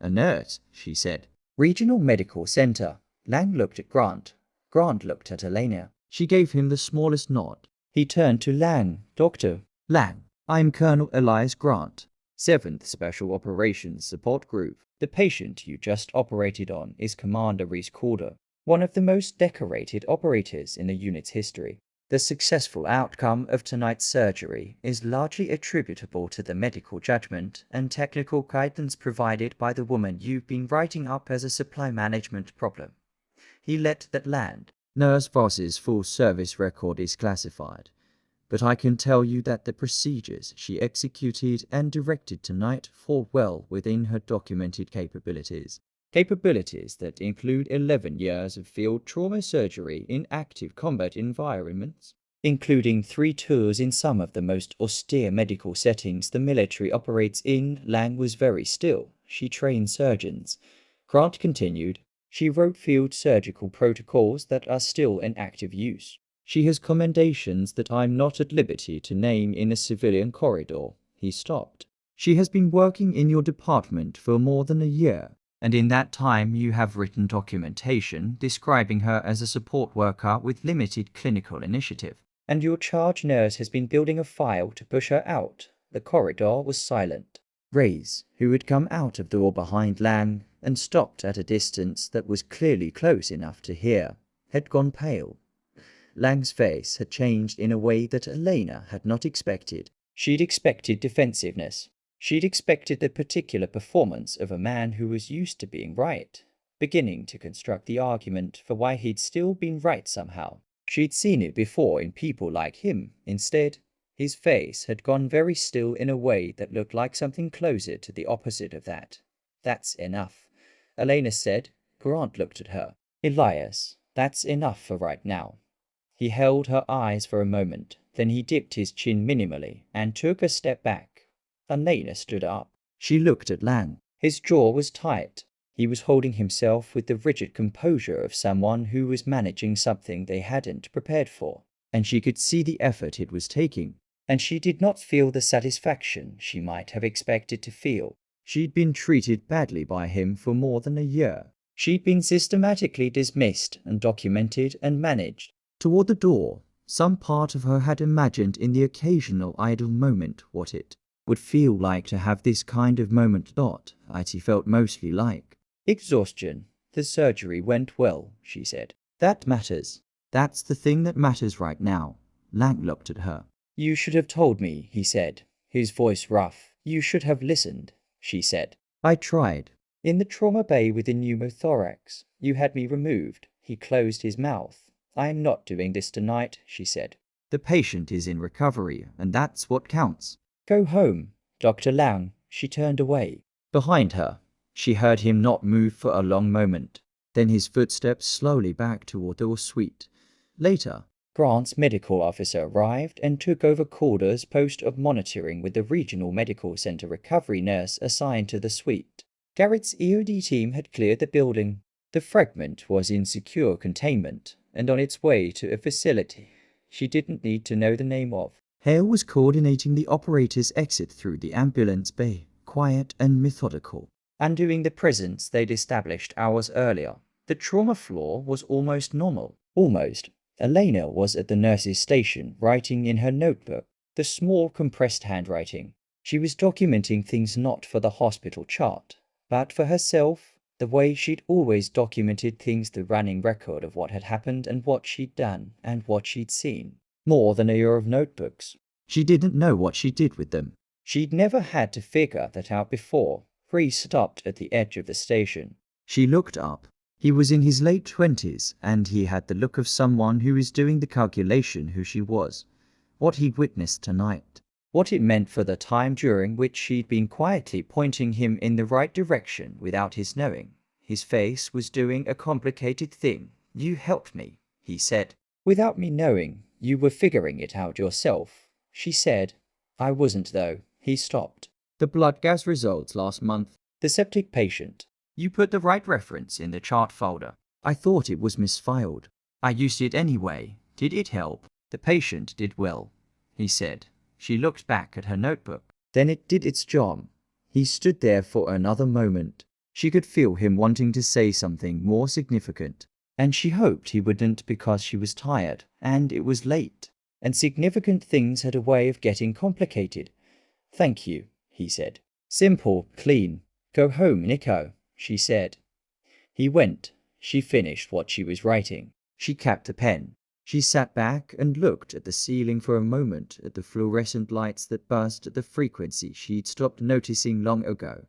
A nurse, she said. Regional Medical Center. Lang looked at Grant. Grant looked at Elena. She gave him the smallest nod. He turned to Lang. Doctor. Lang. I'm Colonel Elias Grant, 7th Special Operations Support Group. The patient you just operated on is Commander Reese Calder, one of the most decorated operators in the unit's history. The successful outcome of tonight's surgery is largely attributable to the medical judgment and technical guidance provided by the woman you've been writing up as a supply management problem. He let that land. Nurse Voss's full service record is classified, but I can tell you that the procedures she executed and directed tonight fall well within her documented capabilities. Capabilities that include 11 years of field trauma surgery in active combat environments, including 3 tours in some of the most austere medical settings the military operates in. Lang was very still. She trained surgeons. Grant continued. She wrote field surgical protocols that are still in active use. She has commendations that I'm not at liberty to name in a civilian corridor. He stopped. She has been working in your department for more than a year, and in that time you have written documentation describing her as a support worker with limited clinical initiative. And your charge nurse has been building a file to push her out. The corridor was silent. Reyes, who had come out of the door behind Lang and stopped at a distance that was clearly close enough to hear, had gone pale. Lang's face had changed in a way that Elena had not expected. She'd expected defensiveness. She'd expected the particular performance of a man who was used to being right, beginning to construct the argument for why he'd still been right somehow. She'd seen it before in people like him. Instead, his face had gone very still in a way that looked like something closer to the opposite of that. That's enough, Elena said. Grant looked at her. Elias, that's enough for right now. He held her eyes for a moment, then he dipped his chin minimally and took a step back. Elena stood up. She looked at Lang. His jaw was tight. He was holding himself with the rigid composure of someone who was managing something they hadn't prepared for, and she could see the effort it was taking, and she did not feel the satisfaction she might have expected to feel. She'd been treated badly by him for more than a year. She'd been systematically dismissed and documented and managed. Toward the door, some part of her had imagined in the occasional idle moment what it would feel like to have this kind of moment. It felt mostly like exhaustion. The surgery went well, she said. That matters. That's the thing that matters right now. Lang looked at her. You should have told me, he said, his voice rough. You should have listened, she said. I tried. In the trauma bay with the pneumothorax, you had me removed. He closed his mouth. I am not doing this tonight, she said. The patient is in recovery, and that's what counts. Go home, Dr. Lang. She turned away. Behind her, she heard him not move for a long moment. Then his footsteps slowly back toward the suite. Later, Grant's medical officer arrived and took over Calder's post of monitoring with the Regional Medical Center recovery nurse assigned to the suite. Garrett's EOD team had cleared the building. The fragment was in secure containment and on its way to a facility she didn't need to know the name of. Hale was coordinating the operator's exit through the ambulance bay, quiet and methodical. Undoing the presence they'd established hours earlier, the trauma floor was almost normal. Almost. Elena was at the nurse's station, writing in her notebook, the small compressed handwriting. She was documenting things not for the hospital chart, but for herself, the way she'd always documented things, the running record of what had happened and what she'd done and what she'd seen. More than a year of notebooks. She didn't know what she did with them. She'd never had to figure that out before. Free stopped at the edge of the station. She looked up. He was in his late 20s, and he had the look of someone who is doing the calculation who she was, what he'd witnessed tonight, what it meant for the time during which she'd been quietly pointing him in the right direction without his knowing. His face was doing a complicated thing. "You helped me," he said. "Without me knowing, you were figuring it out yourself," she said. "I wasn't, though." He stopped. "The blood gas results last month. The septic patient. You put the right reference in the chart folder. I thought it was misfiled. I used it anyway. Did it help?" "The patient did well," he said. She looked back at her notebook. "Then it did its job." He stood there for another moment. She could feel him wanting to say something more significant, and she hoped he wouldn't because she was tired, and it was late, and significant things had a way of getting complicated. "Thank you," he said. "Simple, clean. Go home, Nico," she said. He went. She finished what she was writing. She capped the pen. She sat back and looked at the ceiling for a moment, at the fluorescent lights that burst at the frequency she'd stopped noticing long ago.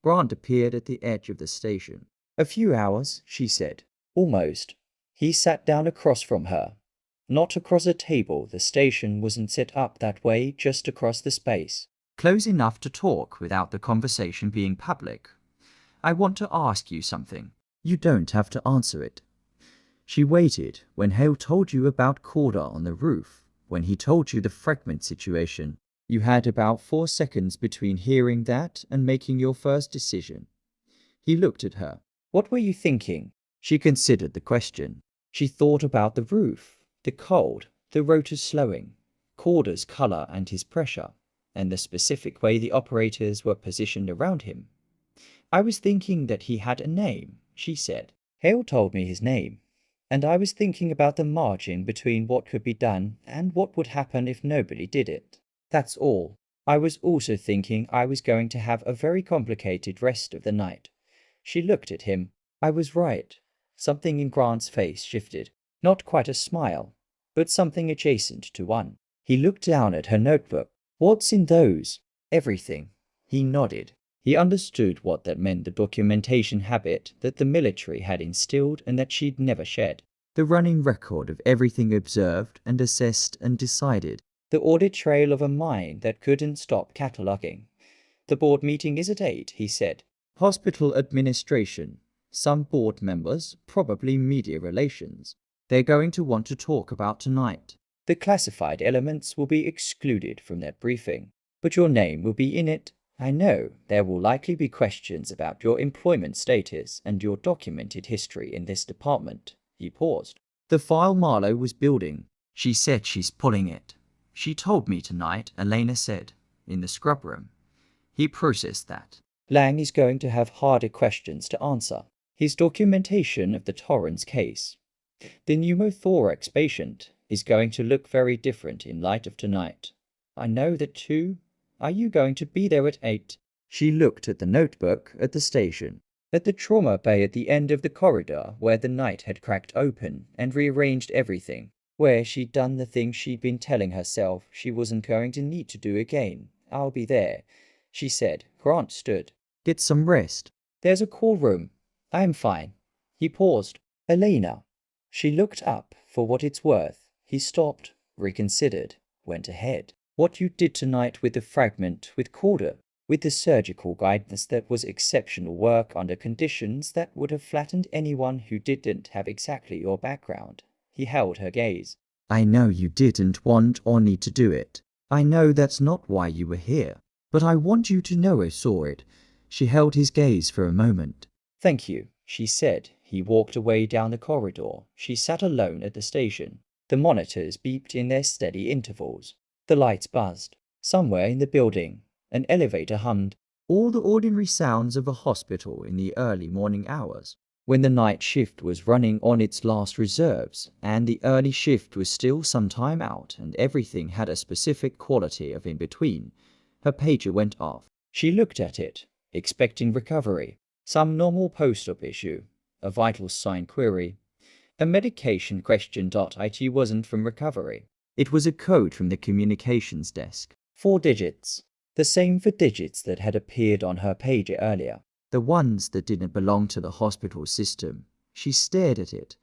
Grant appeared at the edge of the station. "A few hours," she said. "Almost." He sat down across from her. Not across a table, the station wasn't set up that way, just across the space. Close enough to talk without the conversation being public. "I want to ask you something. You don't have to answer it." She waited. "When Hale told you about Corder on the roof, when he told you the fragment situation, you had about 4 seconds between hearing that and making your first decision." He looked at her. "What were you thinking?" She considered the question. She thought about the roof, the cold, the rotors slowing, Corder's color and his pressure, and the specific way the operators were positioned around him. "I was thinking that he had a name," she said. "Hale told me his name. And I was thinking about the margin between what could be done and what would happen if nobody did it. That's all. I was also thinking I was going to have a very complicated rest of the night." She looked at him. "I was right." Something in Grant's face shifted. Not quite a smile, but something adjacent to one. He looked down at her notebook. "What's in those?" "Everything." He nodded. He understood what that meant, the documentation habit that the military had instilled and that she'd never shed. The running record of everything observed and assessed and decided. The audit trail of a mind that couldn't stop cataloging. "The board meeting is at 8, he said. "Hospital administration. Some board members, probably media relations. They're going to want to talk about tonight. The classified elements will be excluded from that briefing, but your name will be in it. I know there will likely be questions about your employment status and your documented history in this department." He paused. "The file Marlowe was building. She said she's pulling it. She told me tonight," Elena said, "in the scrub room." He processed that. Lang is going to have harder questions to answer. His documentation of the Torrance case. The pneumothorax patient is going to look very different in light of tonight. I know that too. Are you going to be there at 8? She looked at the notebook at the station, at the trauma bay at the end of the corridor where the night had cracked open and rearranged everything, where she'd done the thing she'd been telling herself she wasn't going to need to do again. "I'll be there," she said. Grant stood. "Get some rest. There's a call room." "I'm fine." He paused. "Elena." She looked up. For what it's worth. He stopped, reconsidered, went ahead. "What you did tonight with the fragment, with Corder, with the surgical guidance, that was exceptional work under conditions that would have flattened anyone who didn't have exactly your background." He held her gaze. "I know you didn't want or need to do it. I know that's not why you were here. But I want you to know I saw it." She held his gaze for a moment. "Thank you," she said. He walked away down the corridor. She sat alone at the station. The monitors beeped in their steady intervals. The lights buzzed. Somewhere in the building, an elevator hummed. All the ordinary sounds of a hospital in the early morning hours, when the night shift was running on its last reserves and the early shift was still some time out and everything had a specific quality of in between. Her pager went off. She looked at it, expecting recovery, some normal post-op issue, a vital sign query. A medication question. It wasn't from recovery. It was a code from the communications desk. 4 digits. The same 4 digits that had appeared on her pager earlier. The ones that didn't belong to the hospital system. She stared at it.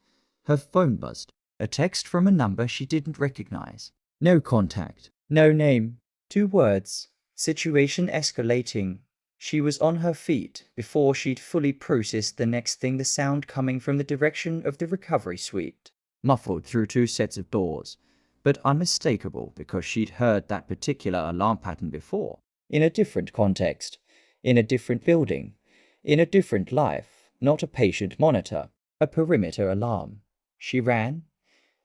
Her phone buzzed. A text from a number she didn't recognize. No contact. No name. 2 words. Situation escalating. She was on her feet before she'd fully processed the next thing, the sound coming from the direction of the recovery suite. Muffled through 2 sets of doors, but unmistakable because she'd heard that particular alarm pattern before. In a different context, in a different building, in a different life, not a patient monitor, a perimeter alarm. She ran.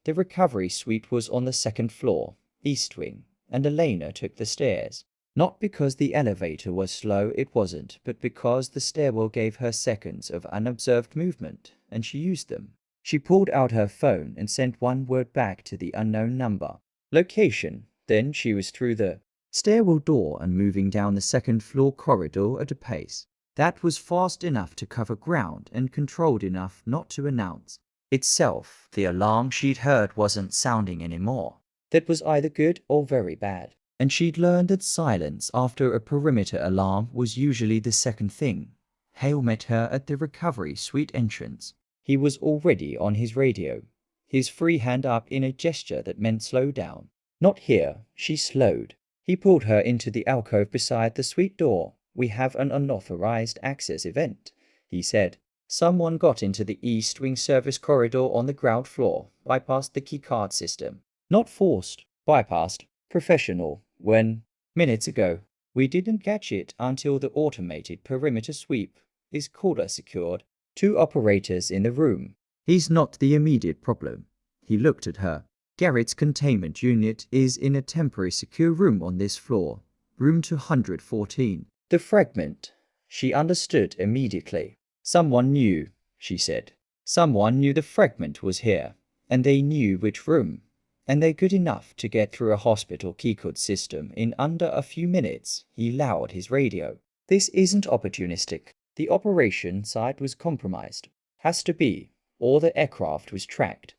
The recovery suite was on the 2nd floor, east wing, and Elena took the stairs. Not because the elevator was slow, it wasn't, but because the stairwell gave her seconds of unobserved movement, and she used them. She pulled out her phone and sent 1 word back to the unknown number. Location. Then she was through the stairwell door and moving down the 2nd floor corridor at a pace that was fast enough to cover ground and controlled enough not to announce itself. The alarm she'd heard wasn't sounding anymore. That was either good or very bad. And she'd learned that silence after a perimeter alarm was usually the second thing. Hale met her at the recovery suite entrance. He was already on his radio, his free hand up in a gesture that meant slow down. Not here. She slowed. He pulled her into the alcove beside the suite door. We have an unauthorized access event, he said. Someone got into the East Wing service corridor on the ground floor, bypassed the keycard system. Not forced, bypassed. Professional. When? Minutes ago. We didn't catch it until the automated perimeter sweep is cooler secured. 2 operators in the room. He's not the immediate problem. He looked at her. Garrett's containment unit is in a temporary secure room on this floor. Room 214. The fragment. She understood immediately. Someone knew, she said. Someone knew the fragment was here, and they knew which room. And they're good enough to get through a hospital keycode system in under a few minutes. He lowered his radio. This isn't opportunistic. The operation site was compromised. Has to be, or the aircraft was tracked.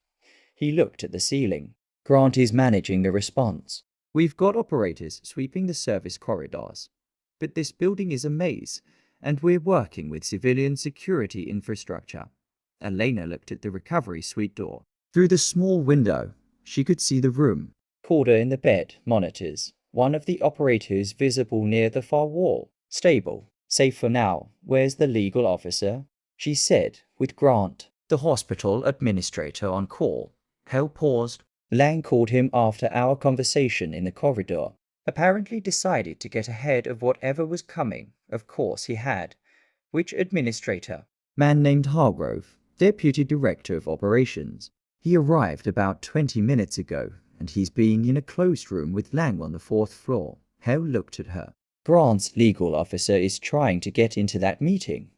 He looked at the ceiling. Grant is managing the response. We've got operators sweeping the service corridors. But this building is a maze, and we're working with civilian security infrastructure. Elena looked at the recovery suite door. Through the small window, she could see the room. Corder in the bed, monitors. One of the operators visible near the far wall. Stable. Safe for now. Where's the legal officer? She said, with Grant, the hospital administrator, on call. Hale paused. Lang called him after our conversation in the corridor. Apparently decided to get ahead of whatever was coming. Of course he had. Which administrator? Man named Hargrove, deputy director of operations. He arrived about 20 minutes ago, and he's being in a closed room with Lang on the 4th floor. Hale looked at her. Grant's legal officer is trying to get into that meeting.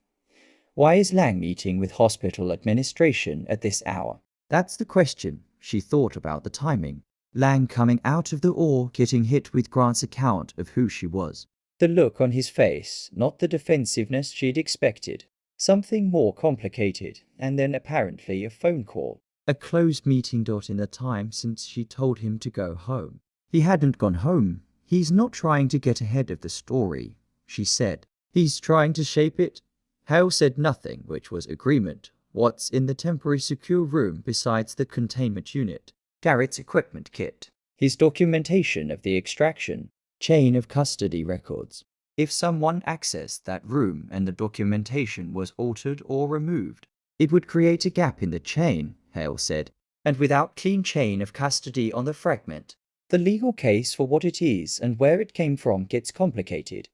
Why is Lang meeting with hospital administration at this hour? That's the question. She thought about the timing. Lang coming out of the OR, getting hit with Grant's account of who she was. The look on his face, not the defensiveness she'd expected. Something more complicated, and then apparently a phone call. A closed meeting. In the time since she told him to go home. He hadn't gone home. He's not trying to get ahead of the story, she said. He's trying to shape it. Hale said nothing, which was agreement. What's in the temporary secure room besides the containment unit? Garrett's equipment kit. His documentation of the extraction. Chain of custody records. If someone accessed that room and the documentation was altered or removed, it would create a gap in the chain, Hale said. And without clean chain of custody on the fragment, the legal case for what it is and where it came from gets complicated.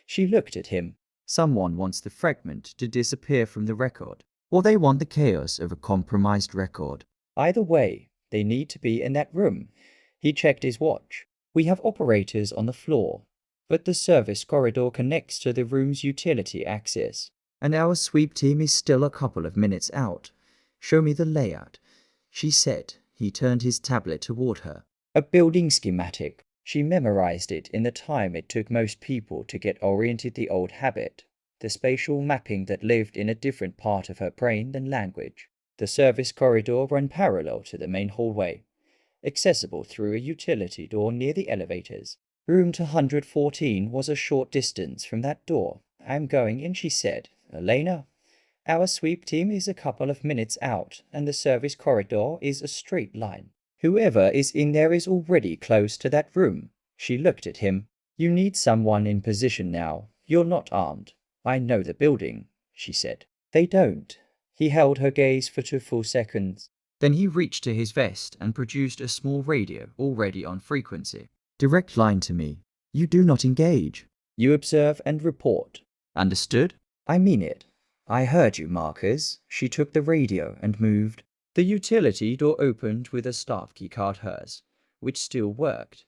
She looked at him. Someone wants the fragment to disappear from the record, or they want the chaos of a compromised record. Either way, they need to be in that room. He checked his watch. We have operators on the floor, but the service corridor connects to the room's utility access. And our sweep team is still a couple of minutes out. Show me the layout, she said. He turned his tablet toward her. A building schematic. She memorized it in the time it took most people to get oriented the old habit. The spatial mapping that lived in a different part of her brain than language. The service corridor ran parallel to the main hallway, accessible through a utility door near the elevators. Room 214 was a short distance from that door. I'm going in, she said. Elena, our sweep team is a couple of minutes out, and the service corridor is a straight line. Whoever is in there is already close to that room. She looked at him. You need someone in position now. You're not armed. I know the building, she said. They don't. He held her gaze for 2 full seconds. Then he reached to his vest and produced a small radio already on frequency. Direct line to me. You do not engage. You observe and report. Understood? I mean it. I heard you, Marcus. She took the radio and moved. The utility door opened with a staff keycard hers, which still worked,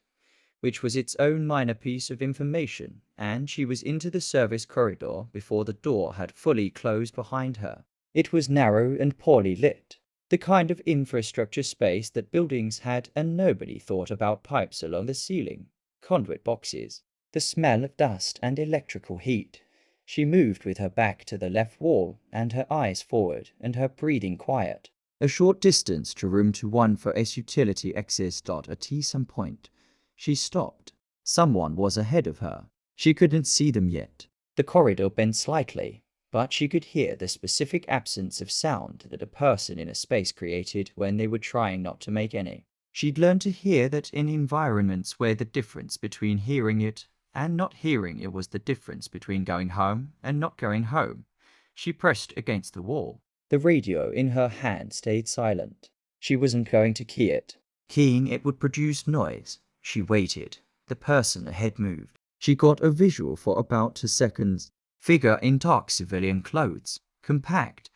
which was its own minor piece of information, and she was into the service corridor before the door had fully closed behind her. It was narrow and poorly lit, the kind of infrastructure space that buildings had, and nobody thought about pipes along the ceiling, conduit boxes, the smell of dust and electrical heat. She moved with her back to the left wall and her eyes forward and her breathing quiet. A short distance to room 21 for S utility access. At some point, she stopped. Someone was ahead of her. She couldn't see them yet. The corridor bent slightly, but she could hear the specific absence of sound that a person in a space created when they were trying not to make any. She'd learned to hear that in environments where the difference between hearing it and not hearing it was the difference between going home and not going home. She pressed against the wall. The radio in her hand stayed silent. She wasn't going to key it. Keying it would produce noise. She waited. The person ahead moved. She got a visual for about 2 seconds. Figure in dark civilian clothes, compact,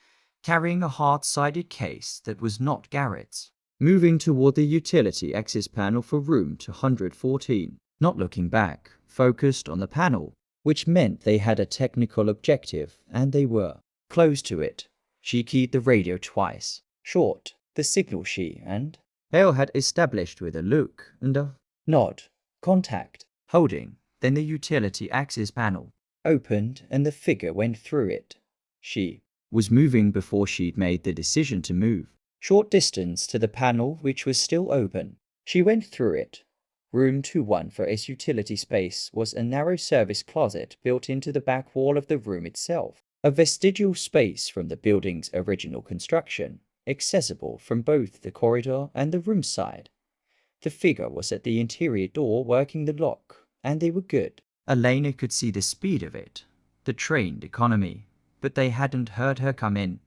carrying a hard-sided case that was not Garrett's. Moving toward the utility access panel for room 214. Not looking back, focused on the panel, which meant they had a technical objective, and they were close to it. She keyed the radio twice. Short, the signal she and Hale had established with a look and a nod. Contact. Holding. Then the utility access panel opened and the figure went through it. She was moving before she'd made the decision to move. Short distance to the panel, which was still open. She went through it. Room 21 for its utility space was a narrow service closet built into the back wall of the room itself. A vestigial space from the building's original construction, accessible from both the corridor and the room side. The figure was at the interior door working the lock, and they were good. Elena could see the speed of it, the trained economy, but they hadn't heard her come in,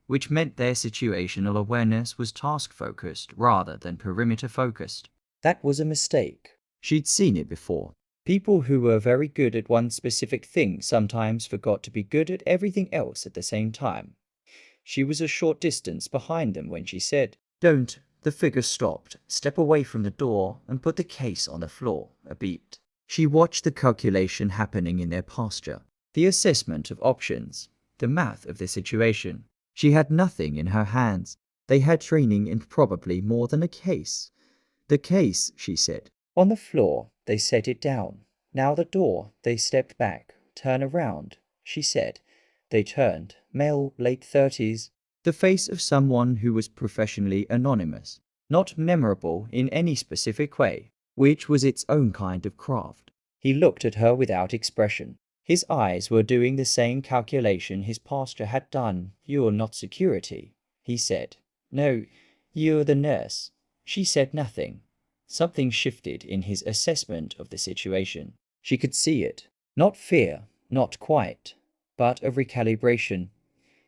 which meant their situational awareness was task-focused rather than perimeter-focused. That was a mistake. She'd seen it before. People who were very good at one specific thing sometimes forgot to be good at everything else at the same time. She was a short distance behind them when she said, "Don't." The figure stopped, stepped away from the door, and put the case on the floor, a beat. She watched the calculation happening in their posture, the assessment of options, the math of the situation. She had nothing in her hands. They had training in probably more than a case. The case, she said. On the floor, they set it down. Now the door, they stepped back. Turn around, she said. They turned. Male, late 30s. The face of someone who was professionally anonymous. Not memorable in any specific way, which was its own kind of craft. He looked at her without expression. His eyes were doing the same calculation his posture had done. "You're not security," he said. "No, you're the nurse." She said nothing. Something shifted in his assessment of the situation. She could see it. Not fear, not quite, but a recalibration.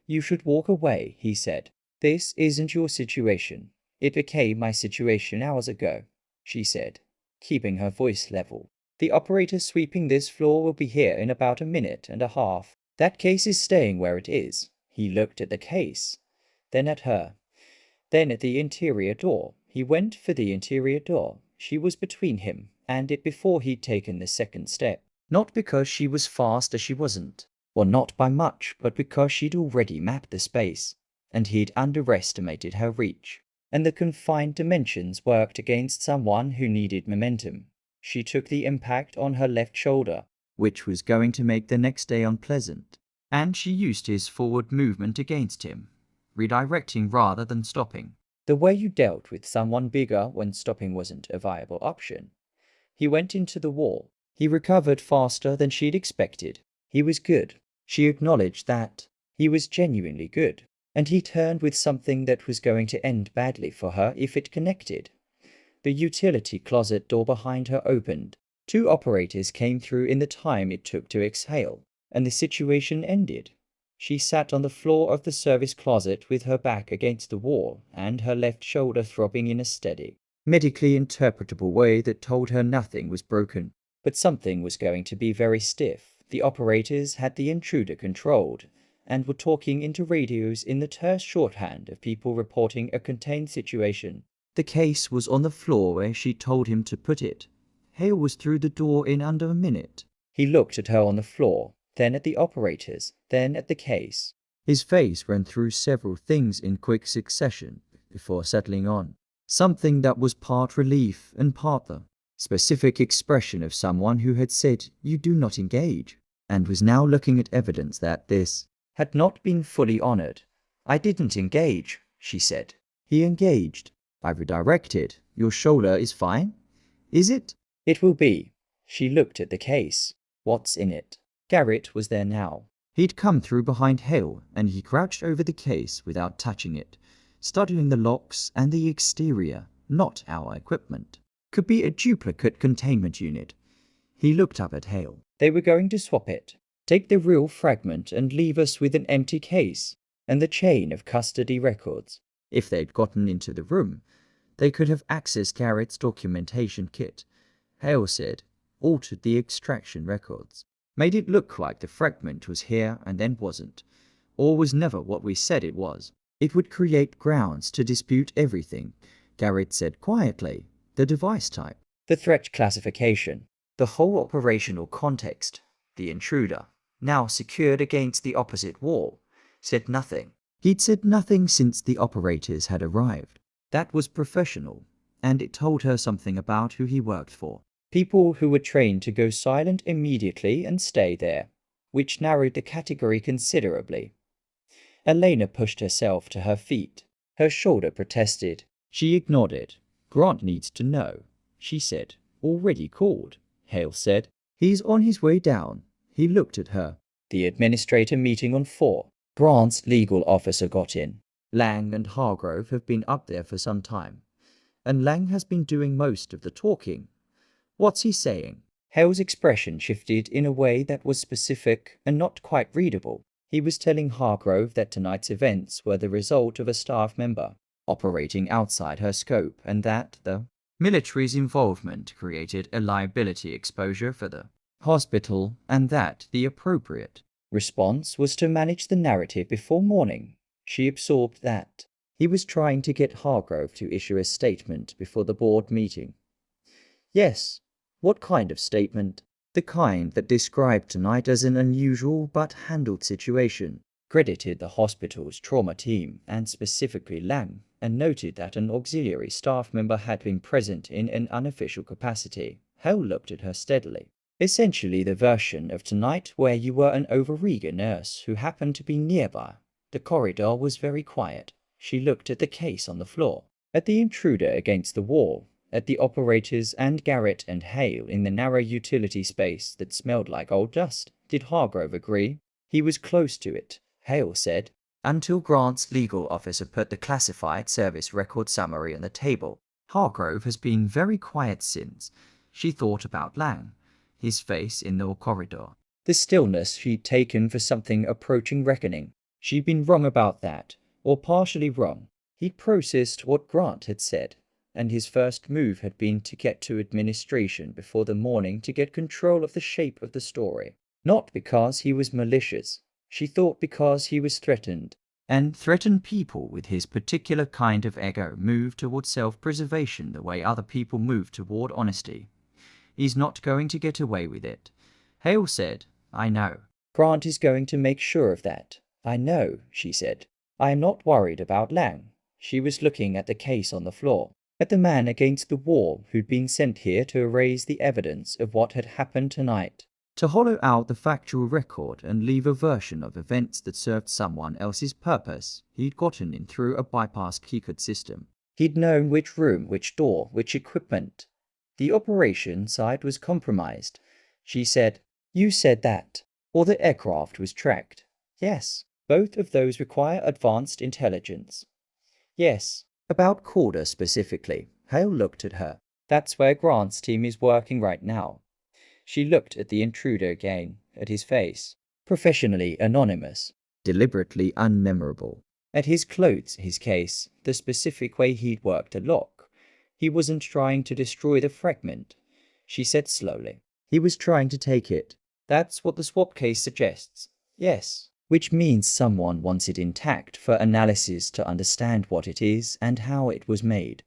"You should walk away," he said. "This isn't your situation. It became my situation hours ago," she said, keeping her voice level. "The operator sweeping this floor will be here in about 1.5 minutes. That case is staying where it is." He looked at the case, then at her, then at the interior door. He went for the interior door. She was between him and it before he'd taken the second step. Not because she was fast, as she wasn't. Well, not by much, but because she'd already mapped the space, and he'd underestimated her reach. And the confined dimensions worked against someone who needed momentum. She took the impact on her left shoulder, which was going to make the next day unpleasant, and she used his forward movement against him, redirecting rather than stopping. The way you dealt with someone bigger when stopping wasn't a viable option. He went into the wall. He recovered faster than she'd expected. He was good. She acknowledged that. He was genuinely good. And he turned with something that was going to end badly for her if it connected. The utility closet door behind her opened. 2 operators came through in the time it took to exhale, and the situation ended. She sat on the floor of the service closet with her back against the wall and her left shoulder throbbing in a steady, medically interpretable way that told her nothing was broken, but something was going to be very stiff. The operators had the intruder controlled and were talking into radios in the terse shorthand of people reporting a contained situation. The case was on the floor where she told him to put it. Hale was through the door in under a minute. He looked at her on the floor, then at the operators, then at the case. His face ran through several things in quick succession before settling on something that was part relief and part the specific expression of someone who had said, "You do not engage," and was now looking at evidence that this had not been fully honored. "I didn't engage," she said. He engaged. "I redirected. Your shoulder is fine? Is it?" "It will be." She looked at the case. "What's in it?" Garrett was there now. He'd come through behind Hale, and he crouched over the case without touching it, studying the locks and the exterior, not our equipment. Could be a duplicate containment unit. He looked up at Hale. They were going to swap it. Take the real fragment and leave us with an empty case and the chain of custody records. If they'd gotten into the room, they could have accessed Garrett's documentation kit. Hale said, altered the extraction records, made it look like the fragment was here and then wasn't, or was never what we said it was. It would create grounds to dispute everything, Garrett said quietly. The device type, the threat classification, the whole operational context. The intruder, now secured against the opposite wall, said nothing. He'd said nothing since the operators had arrived. That was professional, and it told her something about who he worked for. People who were trained to go silent immediately and stay there, which narrowed the category considerably. Elena pushed herself to her feet. Her shoulder protested. She ignored it. "Grant needs to know," she said. "Already called," Hale said. "He's on his way down." He looked at her. The administrator meeting on 4. Grant's legal officer got in. Lang and Hargrove have been up there for some time, and Lang has been doing most of the talking. What's he saying? Hale's expression shifted in a way that was specific and not quite readable. He was telling Hargrove that tonight's events were the result of a staff member operating outside her scope, and that the military's involvement created a liability exposure for the hospital, and that the appropriate response was to manage the narrative before morning. She absorbed that. He was trying to get Hargrove to issue a statement before the board meeting. Yes. What kind of statement? The kind that described tonight as an unusual but handled situation, credited the hospital's trauma team and specifically Lang, and noted that an auxiliary staff member had been present in an unofficial capacity. Hale looked at her steadily. Essentially the version of tonight where you were an overeager nurse who happened to be nearby. The corridor was very quiet. She looked at the case on the floor, at the intruder against the wall, at the operators and Garrett and Hale in the narrow utility space that smelled like old dust. Did Hargrove agree? He was close to it, Hale said, until Grant's legal officer put the classified service record summary on the table. Hargrove has been very quiet since. She thought about Lang, his face in the corridor. The stillness she'd taken for something approaching reckoning. She'd been wrong about that, or partially wrong. He'd processed what Grant had said, and his first move had been to get to administration before the morning to get control of the shape of the story. Not because he was malicious. She thought because he was threatened. And threatened people with his particular kind of ego move toward self-preservation the way other people move toward honesty. He's not going to get away with it. Hale said, I know. Grant is going to make sure of that. I know, she said. I am not worried about Lang. She was looking at the case on the floor, at the man against the wall who'd been sent here to erase the evidence of what had happened tonight, to hollow out the factual record and leave a version of events that served someone else's purpose. He'd gotten in through a bypassed keycode system. He'd known which room, which door, which equipment. The operation site was compromised. She said, You said that. Or the aircraft was tracked. Yes, both of those require advanced intelligence. Yes, about Calder specifically. Hale looked at her. That's where Grant's team is working right now. She looked at the intruder again, at his face. Professionally anonymous. Deliberately unmemorable. At his clothes, his case, the specific way he'd worked a lock. He wasn't trying to destroy the fragment, she said slowly. He was trying to take it. That's what the swap case suggests. Yes. Which means someone wants it intact for analysis to understand what it is and how it was made.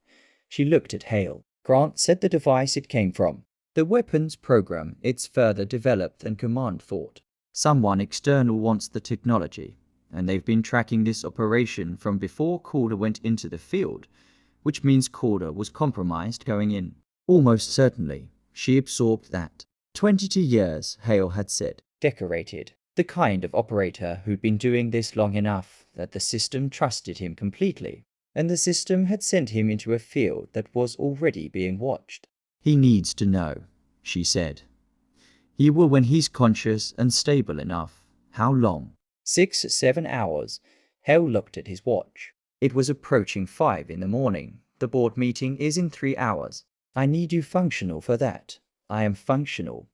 She looked at Hale. Grant said the device it came from. The weapons program it's further developed and command thought. Someone external wants the technology, and they've been tracking this operation from before Calder went into the field, which means Calder was compromised going in. Almost certainly, she absorbed that. 22 years, Hale had said. Decorated. The kind of operator who'd been doing this long enough that the system trusted him completely, and the system had sent him into a field that was already being watched. He needs to know, she said. He will when he's conscious and stable enough. How long? 6-7 hours. Hale looked at his watch. It was approaching 5 in the morning. The board meeting is in 3 hours. I need you functional for that. I am functional.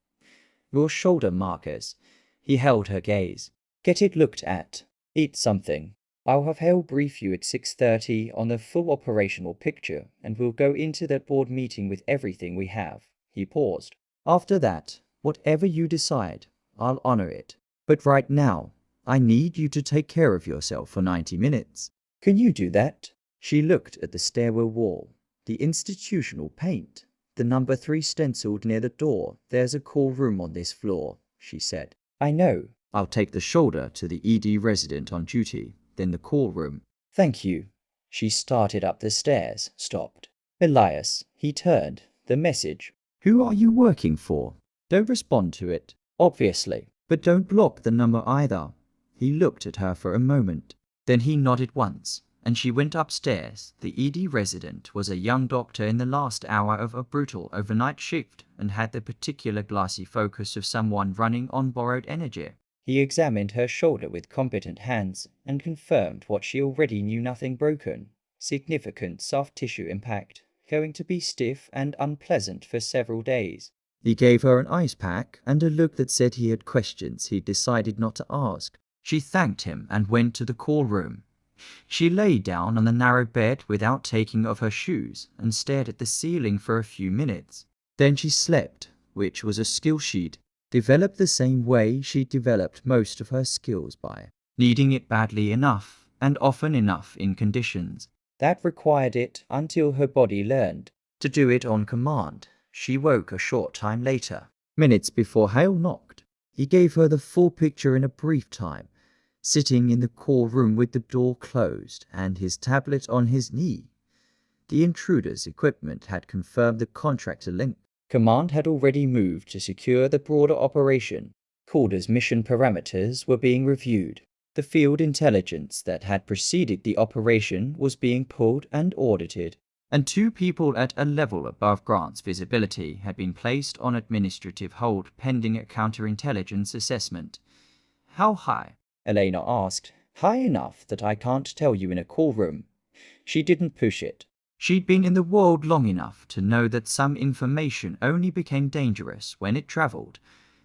Your shoulder markers. He held her gaze. Get it looked at. Eat something. I'll have Hale brief you at 6:30 on the full operational picture, and we'll go into that board meeting with everything we have. He paused. After that, whatever you decide, I'll honor it. But right now, I need you to take care of yourself for 90 minutes. Can you do that? She looked at the stairwell wall, the institutional paint, the number 3 stenciled near the door. There's a call room on this floor, she said. I know. I'll take the shoulder to the ED resident on duty, then the call room. Thank you. She started up the stairs, stopped. Elias, he turned. The message. Who are you working for? Don't respond to it, obviously, but don't block the number either. He looked at her for a moment. Then he nodded once, and she went upstairs. The ED resident was a young doctor in the last hour of a brutal overnight shift and had the particular glassy focus of someone running on borrowed energy. He examined her shoulder with competent hands and confirmed what she already knew: nothing broken. Significant soft tissue impact, going to be stiff and unpleasant for several days. He gave her an ice pack and a look that said he had questions he'd decided not to ask. She thanked him and went to the call room. She lay down on the narrow bed without taking off her shoes and stared at the ceiling for a few minutes. Then she slept, which was a skill she'd developed the same way she'd developed most of her skills by needing it badly enough and often enough in conditions that required it until her body learned to do it on command. She woke a short time later, minutes before Hale knocked. He gave her the full picture in a brief time, sitting in the call room with the door closed and his tablet on his knee. The intruder's equipment had confirmed the contractor link. Command had already moved to secure the broader operation. Calder's mission parameters were being reviewed. The field intelligence that had preceded the operation was being pulled and audited, and 2 people at a level above Grant's visibility had been placed on administrative hold pending a counterintelligence assessment. How high? Elena asked. High enough that I can't tell you in a call room. She didn't push it. She'd been in the world long enough to know that some information only became dangerous when it traveled.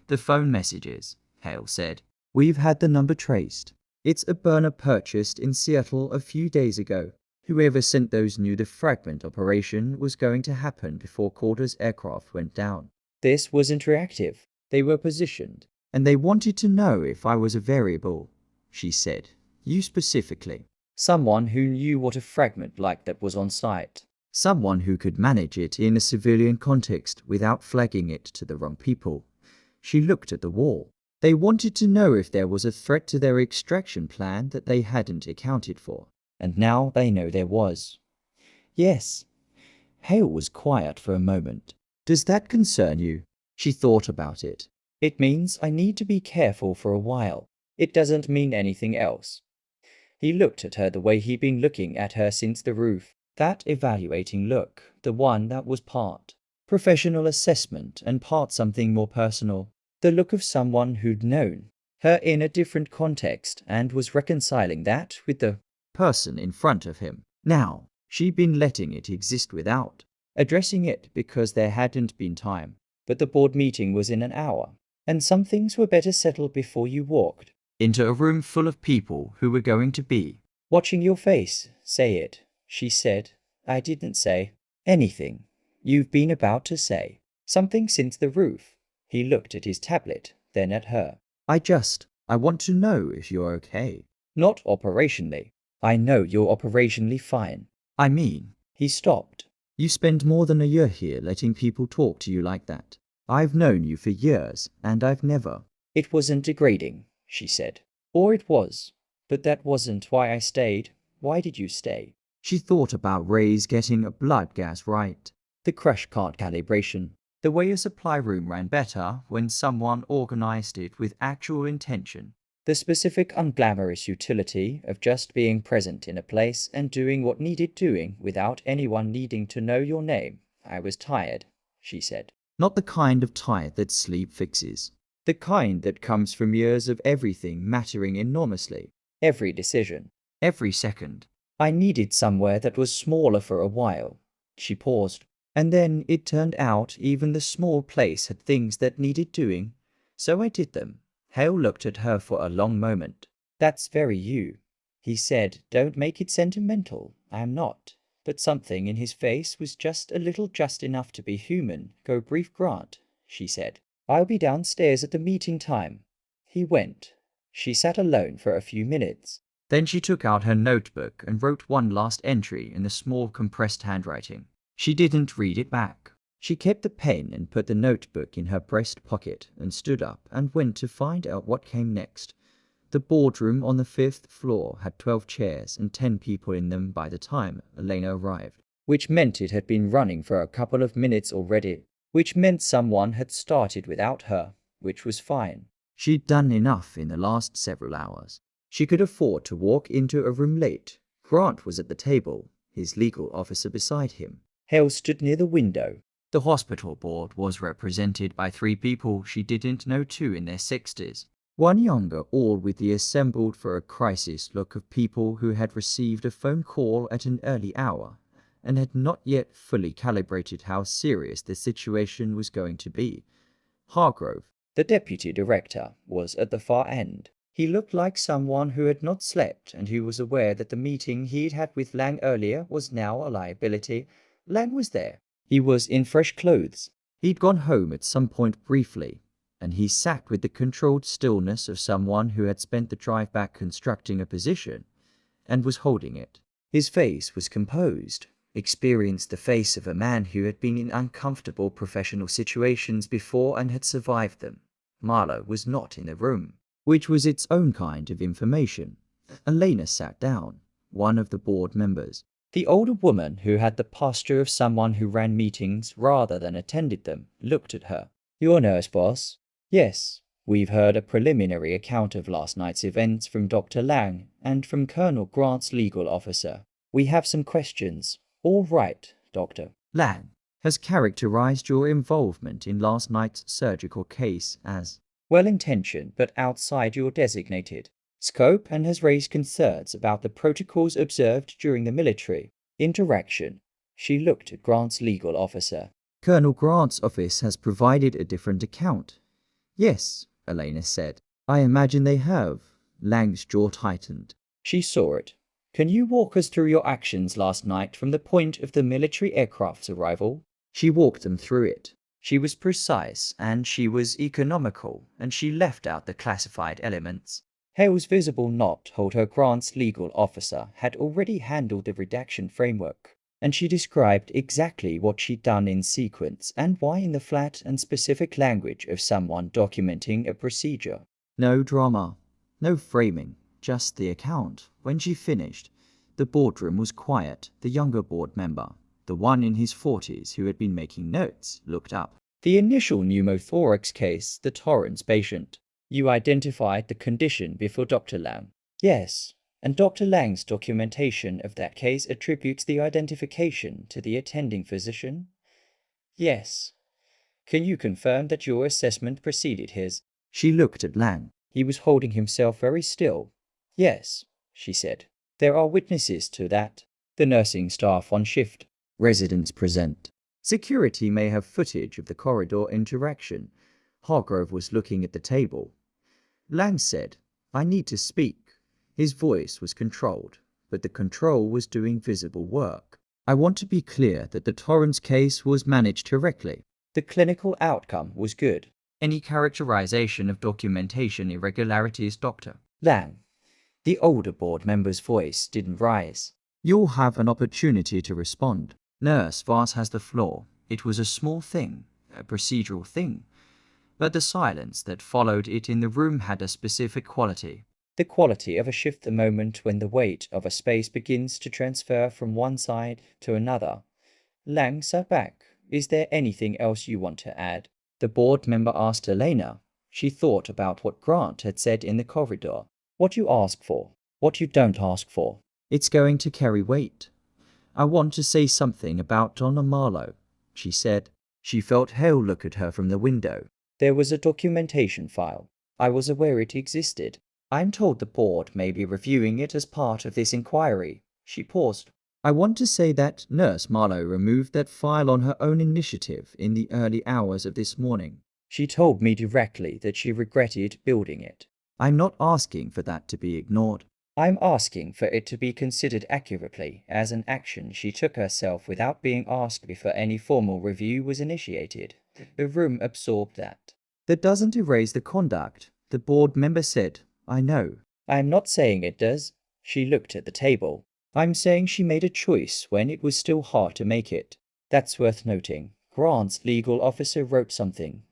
The phone messages, Hale said. We've had the number traced. It's a burner purchased in Seattle a few days ago. Whoever sent those knew the fragment operation was going to happen before Calder's aircraft went down. This was interactive. They were positioned, and they wanted to know if I was a variable, she said. You specifically. Someone who knew what a fragment like that was on site. Someone who could manage it in a civilian context without flagging it to the wrong people. She looked at the wall. They wanted to know if there was a threat to their extraction plan that they hadn't accounted for. And now they know there was. Yes. Hale was quiet for a moment. Does that concern you? She thought about it. It means I need to be careful for a while. It doesn't mean anything else. He looked at her the way he'd been looking at her since the roof. That evaluating look, the one that was part professional assessment and part something more personal. The look of someone who'd known her in a different context and was reconciling that with the person in front of him. Now, she'd been letting it exist without addressing it because there hadn't been time. But the board meeting was in an hour, and some things were better settled before you walked into a room full of people who were going to be watching your face. Say it, she said. I didn't say anything. You've been about to say something since the roof. He looked at his tablet, then at her. I want to know if you're okay. Not operationally. I know you're operationally fine. I mean, he stopped. You spend more than a year here letting people talk to you like that. I've known you for years, and I've never. It wasn't degrading, she said. Or it was. But that wasn't why I stayed. Why did you stay? She thought about Ray's getting a blood gas right. The crash cart calibration. The way a supply room ran better when someone organized it with actual intention. The specific unglamorous utility of just being present in a place and doing what needed doing without anyone needing to know your name. I was tired, she said. Not the kind of tired that sleep fixes. The kind that comes from years of everything mattering enormously. Every decision. Every second. I needed somewhere that was smaller for a while. She paused. And then it turned out even the small place had things that needed doing. So I did them. Hale looked at her for a long moment. That's very you. He said, don't make it sentimental. I am not. But something in his face was just a little just enough to be human. Go brief Grant, she said. I'll be downstairs at the meeting time. He went. She sat alone for a few minutes. Then she took out her notebook and wrote one last entry in the small compressed handwriting. She didn't read it back. She kept the pen and put the notebook in her breast pocket and stood up and went to find out what came next. The boardroom on the 5th floor had 12 chairs and 10 people in them by the time Elena arrived, which meant it had been running for a couple of minutes already, which meant someone had started without her, which was fine. She'd done enough in the last several hours. She could afford to walk into a room late. Grant was at the table, his legal officer beside him. Hale stood near the window. The hospital board was represented by 3 people she didn't know, 2 in their 60s. One younger, all with the assembled for a crisis look of people who had received a phone call at an early hour and had not yet fully calibrated how serious the situation was going to be. Hargrove, the deputy director, was at the far end. He looked like someone who had not slept and who was aware that the meeting he'd had with Lang earlier was now a liability. Lang was there. He was in fresh clothes. He'd gone home at some point briefly, and he sat with the controlled stillness of someone who had spent the drive back constructing a position and was holding it. His face was composed, experienced the face of a man who had been in uncomfortable professional situations before and had survived them. Marlowe was not in the room, which was its own kind of information. Elena sat down, one of the board members. The older woman, who had the posture of someone who ran meetings rather than attended them, looked at her. Your nurse, boss? Yes. We've heard a preliminary account of last night's events from Dr. Lang and from Colonel Grant's legal officer. We have some questions. All right, Dr. Lang has characterized your involvement in last night's surgical case as well-intentioned but outside your designated scope and has raised concerns about the protocols observed during the military interaction. She looked at Grant's legal officer. Colonel Grant's office has provided a different account. Yes, Elena said. I imagine they have. Lang's jaw tightened. She saw it. Can you walk us through your actions last night from the point of the military aircraft's arrival? She walked them through it. She was precise and she was economical, and she left out the classified elements. Hale's visible nod told her Grant's legal officer had already handled the redaction framework. and she described exactly what she'd done in sequence and why in the flat and specific language of someone documenting a procedure. No drama, no framing, just the account. When she finished, the boardroom was quiet. The younger board member, the one in his 40s who had been making notes, looked up. The initial pneumothorax case, the Torrance patient. You identified the condition before Dr. Lang? Yes, and Dr. Lang's documentation of that case attributes the identification to the attending physician? Yes. Can you confirm that your assessment preceded his? She looked at Lang. He was holding himself very still. Yes, she said. There are witnesses to that. The nursing staff on shift. Residents present. Security may have footage of the corridor interaction. Hargrove was looking at the table. Lang said, I need to speak. His voice was controlled, but the control was doing visible work. I want to be clear that the Torrance case was managed correctly. The clinical outcome was good. Any characterization of documentation irregularities, Dr. Lang? The older board member's voice didn't rise. You'll have an opportunity to respond. Nurse Voss has the floor. It was a small thing, a procedural thing, but the silence that followed it in the room had a specific quality. The quality of a shift, the moment when the weight of a space begins to transfer from one side to another. Lang sat back. Is there anything else you want to add? The board member asked Elena. She thought about what Grant had said in the corridor. What you ask for, what you don't ask for. It's going to carry weight. I want to say something about Donna Marlowe, she said. She felt Hale look at her from the window. There was a documentation file. I was aware it existed. I'm told the board may be reviewing it as part of this inquiry. She paused. I want to say that Nurse Marlowe removed that file on her own initiative in the early hours of this morning. She told me directly that she regretted building it. I'm not asking for that to be ignored. I'm asking for it to be considered accurately as an action she took herself without being asked before any formal review was initiated. The room absorbed that. That doesn't erase the conduct, the board member said. I know. I'm not saying it does. She looked at the table. I'm saying she made a choice when it was still hard to make it. That's worth noting. Grant's legal officer wrote something.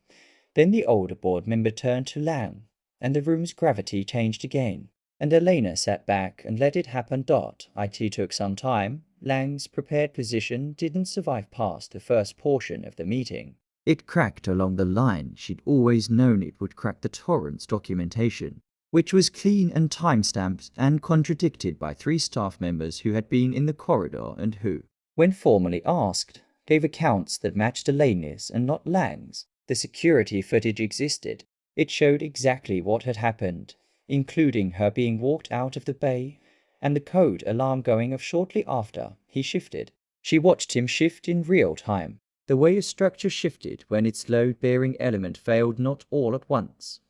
Then the older board member turned to Lang, and the room's gravity changed again. And Elena sat back and let it happen. It took some time. Lang's prepared position didn't survive past the first portion of the meeting. It cracked along the line she'd always known it would crack: the Torrance documentation, which was clean and time-stamped and contradicted by 3 staff members who had been in the corridor and who, when formally asked, gave accounts that matched Elena's and not Lang's. The security footage existed. It showed exactly what had happened, including her being walked out of the bay and the code alarm going off shortly after he shifted. She watched him shift in real time. The way a structure shifted when its load-bearing element failed, not all at once,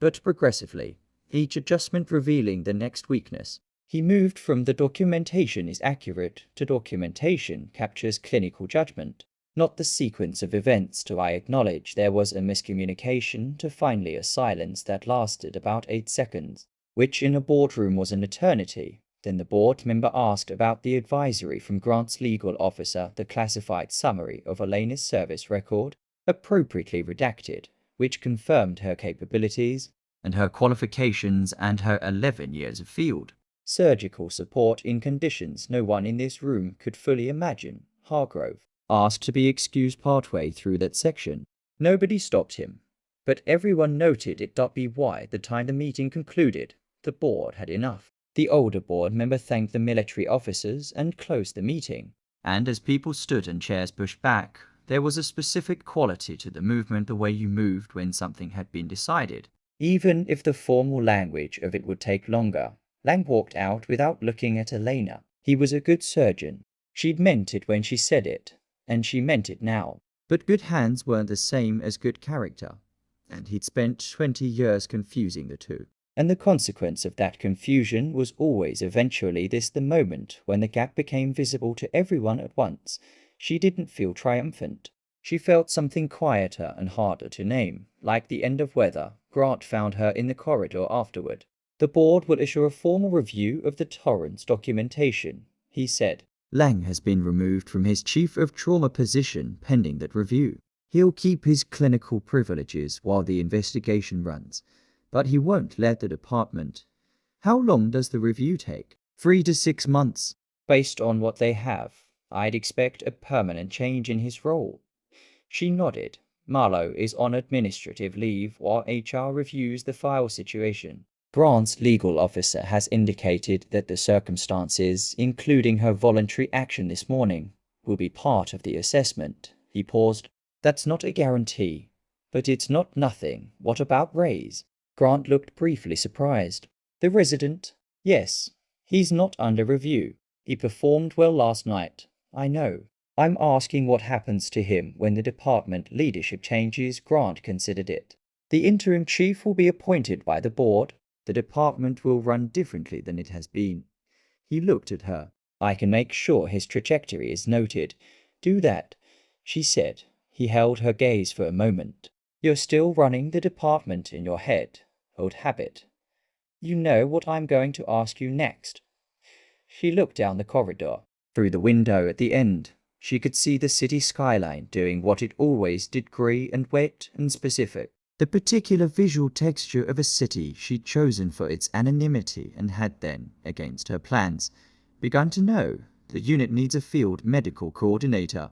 but progressively, each adjustment revealing the next weakness. He moved from the documentation is accurate to documentation captures clinical judgment, not the sequence of events, to I acknowledge there was a miscommunication, to finally a silence that lasted about 8 seconds, which in a boardroom was an eternity. Then the board member asked about the advisory from Grant's legal officer, the classified summary of Elena's service record, appropriately redacted, which confirmed her capabilities and her qualifications and her 11 years of field surgical support in conditions no one in this room could fully imagine. Hargrove asked to be excused partway through that section. Nobody stopped him, but everyone noted it. By the time the meeting concluded, the board had enough. The older board member thanked the military officers and closed the meeting. And as people stood and chairs pushed back, there was a specific quality to the movement, the way you moved when something had been decided, even if the formal language of it would take longer. Lang walked out without looking at Elena. He was a good surgeon. She'd meant it when she said it, and she meant it now. But good hands weren't the same as good character, and he'd spent 20 years confusing the two. And the consequence of that confusion was always eventually this: the moment when the gap became visible to everyone at once. She didn't feel triumphant. She felt something quieter and harder to name, like the end of weather. Grant found her in the corridor afterward. The board will issue a formal review of the Torrance documentation, he said. Lang has been removed from his chief of trauma position pending that review. He'll keep his clinical privileges while the investigation runs, but he won't let the department. How long does the review take? 3 to 6 months. Based on what they have, I'd expect a permanent change in his role. She nodded. Marlowe is on administrative leave while HR reviews the file situation. Grant's legal officer has indicated that the circumstances, including her voluntary action this morning, will be part of the assessment. He paused. That's not a guarantee, but it's not nothing. What about Ray's? Grant looked briefly surprised. The resident? Yes. He's not under review. He performed well last night. I know. I'm asking what happens to him when the department leadership changes. Grant considered it. The interim chief will be appointed by the board. The department will run differently than it has been. He looked at her. I can make sure his trajectory is noted. Do that, she said. He held her gaze for a moment. You're still running the department in your head. Old habit. You know what I'm going to ask you next. She looked down the corridor. Through the window at the end, she could see the city skyline doing what it always did, grey and wet and specific. The particular visual texture of a city she'd chosen for its anonymity and had then, against her plans, begun to know the unit needs a field medical coordinator,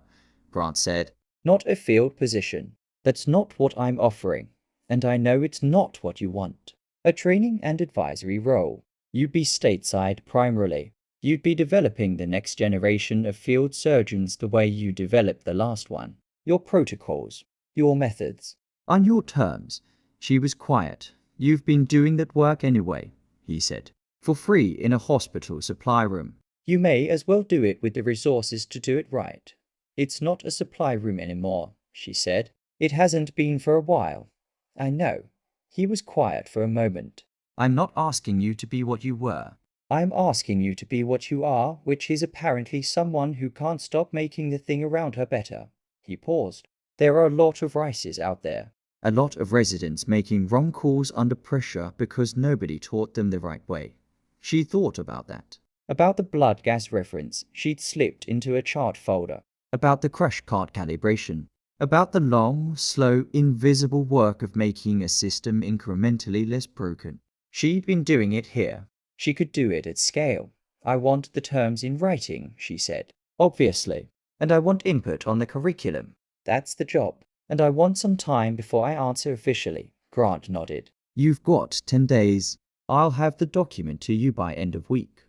Grant said. Not a field position. That's not what I'm offering, and I know it's not what you want. A training and advisory role. You'd be stateside primarily. You'd be developing the next generation of field surgeons the way you developed the last one. Your protocols, your methods. On your terms. She was quiet. You've been doing that work anyway, he said. For free in a hospital supply room. You may as well do it with the resources to do it right. It's not a supply room anymore, she said. It hasn't been for a while. I know. He was quiet for a moment. I'm not asking you to be what you were. I'm asking you to be what you are, which is apparently someone who can't stop making the thing around her better. He paused. There are a lot of Rices out there. A lot of residents making wrong calls under pressure because nobody taught them the right way. She thought about that. About the blood gas reference she'd slipped into a chart folder. About the crash cart calibration. About the long, slow, invisible work of making a system incrementally less broken. She'd been doing it here. She could do it at scale. I want the terms in writing, she said. Obviously. And I want input on the curriculum. That's the job. And I want some time before I answer officially. Grant nodded. You've got 10 days. I'll have the document to you by end of week.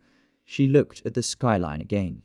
She looked at the skyline again.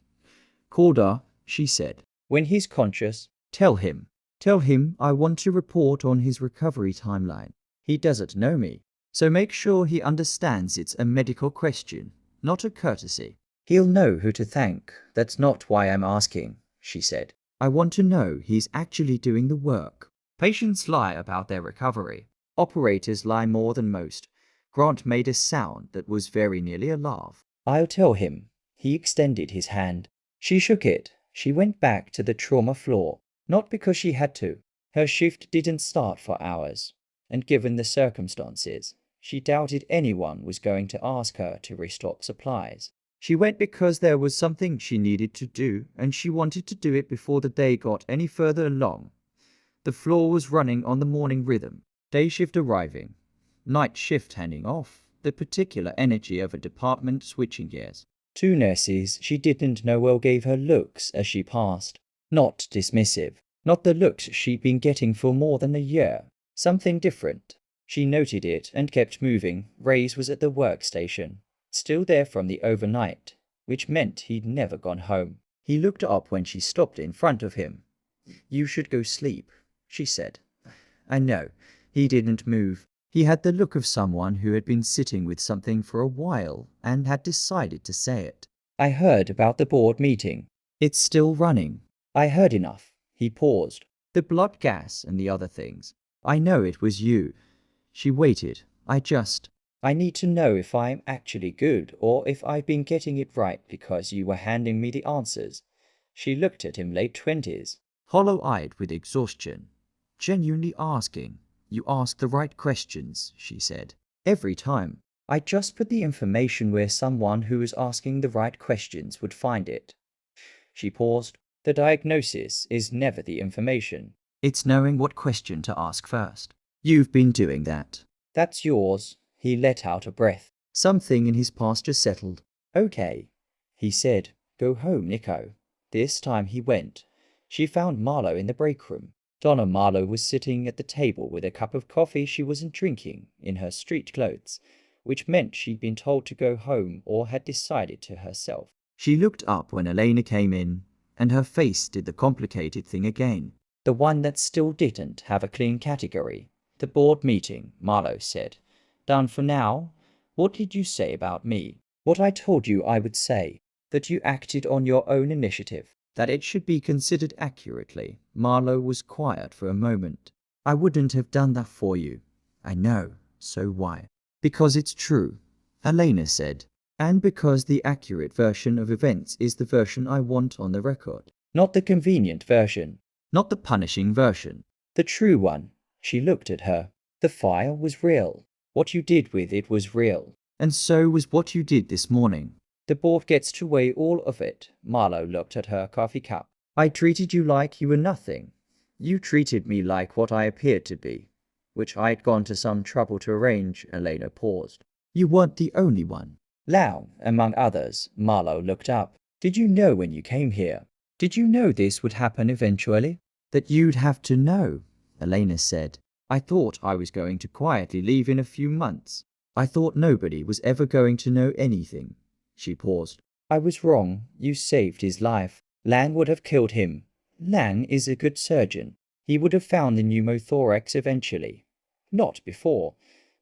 Calder, she said. When he's conscious, tell him. Tell him I want to report on his recovery timeline. He doesn't know me, so make sure he understands it's a medical question, not a courtesy. He'll know who to thank. That's not why I'm asking, she said. I want to know he's actually doing the work. Patients lie about their recovery. Operators lie more than most. Grant made a sound that was very nearly a laugh. I'll tell him. He extended his hand. She shook it. She went back to the trauma floor. Not because she had to. Her shift didn't start for hours. And given the circumstances, she doubted anyone was going to ask her to restock supplies. She went because there was something she needed to do, and she wanted to do it before the day got any further along. The floor was running on the morning rhythm. Day shift arriving. Night shift handing off. The particular energy of a department switching gears. 2 nurses she didn't know well gave her looks as she passed. Not dismissive. Not the looks she'd been getting for more than a year. Something different. She noted it and kept moving. Ray's was at the workstation. Still there from the overnight, which meant he'd never gone home. He looked up when she stopped in front of him. You should go sleep, she said. I know. He didn't move. He had the look of someone who had been sitting with something for a while and had decided to say it. I heard about the board meeting. It's still running. I heard enough. He paused. The blood gas and the other things. I know it was you. She waited. I need to know if I'm actually good or if I've been getting it right because you were handing me the answers. She looked at him, late 20s, hollow-eyed with exhaustion. Genuinely asking. You ask the right questions, she said. Every time. I just put the information where someone who was asking the right questions would find it. She paused. The diagnosis is never the information. It's knowing what question to ask first. You've been doing that. That's yours. He let out a breath. Something in his posture settled. Okay, he said. Go home, Nico. This time he went. She found Marlowe in the break room. Donna Marlowe was sitting at the table with a cup of coffee she wasn't drinking, in her street clothes, which meant she'd been told to go home or had decided to herself. She looked up when Elena came in, and her face did the complicated thing again. The one that still didn't have a clean category. The board meeting, Marlowe said. Done for now. What did you say about me? What I told you I would say. That you acted on your own initiative. That it should be considered accurately. Marlowe was quiet for a moment. I wouldn't have done that for you. I know. So why? Because it's true, Elena said. And because the accurate version of events is the version I want on the record. Not the convenient version. Not the punishing version. The true one. She looked at her. The file was real. What you did with it was real. And so was what you did this morning. The board gets to weigh all of it. Marlowe looked at her coffee cup. I treated you like you were nothing. You treated me like what I appeared to be, which I had gone to some trouble to arrange. Elena paused. You weren't the only one. Lau, among others. Marlowe looked up. Did you know when you came here? Did you know this would happen eventually? That you'd have to know, Elena said. I thought I was going to quietly leave in a few months. I thought nobody was ever going to know anything. She paused. I was wrong. You saved his life. Lang would have killed him. Lang is a good surgeon. He would have found the pneumothorax eventually. Not before.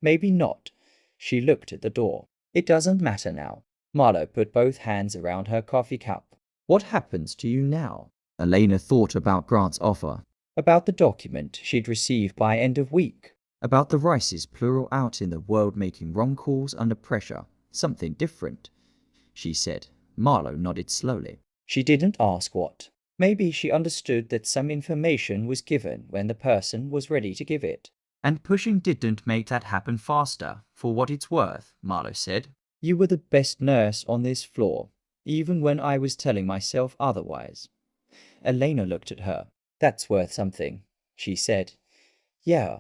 Maybe not. She looked at the door. It doesn't matter now. Marlowe put both hands around her coffee cup. What happens to you now? Elena thought about Grant's offer. About the document she'd receive by end of week. About the Rices plural out in the world making wrong calls under pressure. Something different, she said. Marlowe nodded slowly. She didn't ask what. Maybe she understood that some information was given when the person was ready to give it. And pushing didn't make that happen faster, for what it's worth, Marlowe said. You were the best nurse on this floor, even when I was telling myself otherwise. Elena looked at her. That's worth something, she said. Yeah.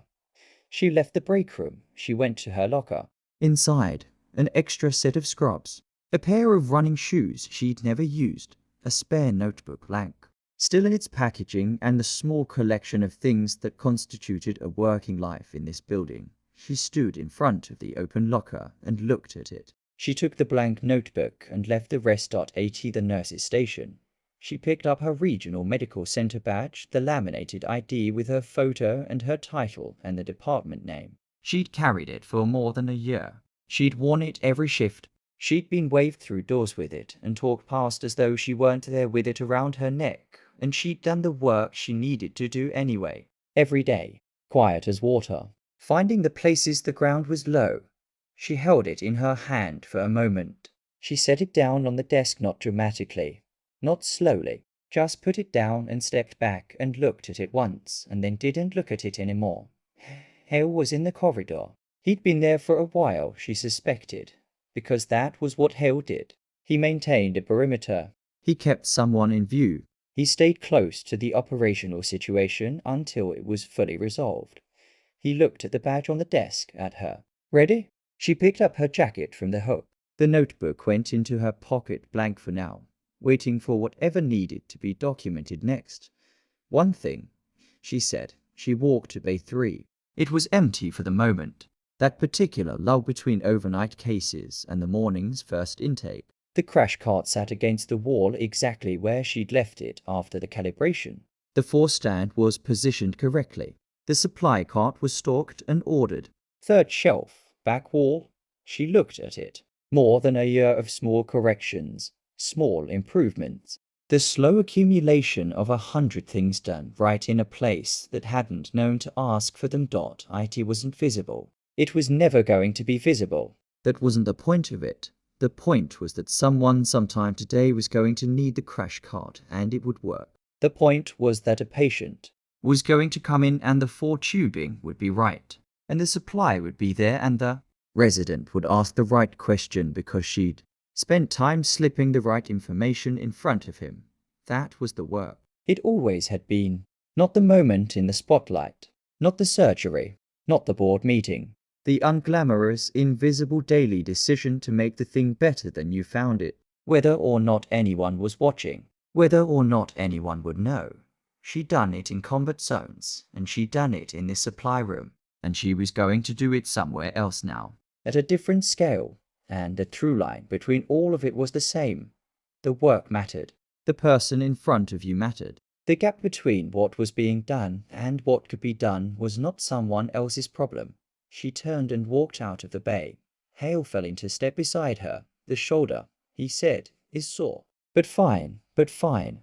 She left the break room. She went to her locker. Inside, an extra set of scrubs. A pair of running shoes she'd never used. A spare notebook blank. Still in its packaging and the small collection of things that constituted a working life in this building. She stood in front of the open locker and looked at it. She took the blank notebook and left the rest.at the nurse's station. She picked up her regional medical center badge, the laminated ID with her photo and her title and the department name. She'd carried it for more than a year. She'd worn it every shift. She'd been waved through doors with it and talked past as though she weren't there with it around her neck, and she'd done the work she needed to do anyway. Every day. Quiet as water. Finding the places the ground was low. She held it in her hand for a moment. She set it down on the desk, not dramatically. Not slowly, just put it down and stepped back and looked at it once and then didn't look at it anymore. Hale was in the corridor. He'd been there for a while, she suspected, because that was what Hale did. He maintained a perimeter. He kept someone in view. He stayed close to the operational situation until it was fully resolved. He looked at the badge on the desk at her. Ready? She picked up her jacket from the hook. The notebook went into her pocket, blank for now, waiting for whatever needed to be documented next. One thing, she said. She walked to bay 3. It was empty for the moment. That particular lull between overnight cases and the morning's first intake. The crash cart sat against the wall exactly where she'd left it after the calibration. The force stand was positioned correctly. The supply cart was stalked and ordered. Third shelf, back wall. She looked at it. More than a year of small corrections. Small improvements. The slow accumulation of 100 things done right in a place that hadn't known to ask for them. It wasn't visible. It was never going to be visible. That wasn't the point of it. The point was that someone sometime today was going to need the crash cart and it would work. The point was that a patient was going to come in and the 4 tubing would be right. And the supply would be there and the resident would ask the right question because she'd spent time slipping the right information in front of him. That was the work. It always had been. Not the moment in the spotlight. Not the surgery. Not the board meeting. The unglamorous, invisible daily decision to make the thing better than you found it. Whether or not anyone was watching. Whether or not anyone would know. She'd done it in combat zones, and she'd done it in this supply room, and she was going to do it somewhere else now. At a different scale, and the through line between all of it was the same. The work mattered. The person in front of you mattered. The gap between what was being done and what could be done was not someone else's problem. She turned and walked out of the bay. Hale fell into step beside her. The shoulder, he said, is sore. But fine, but fine.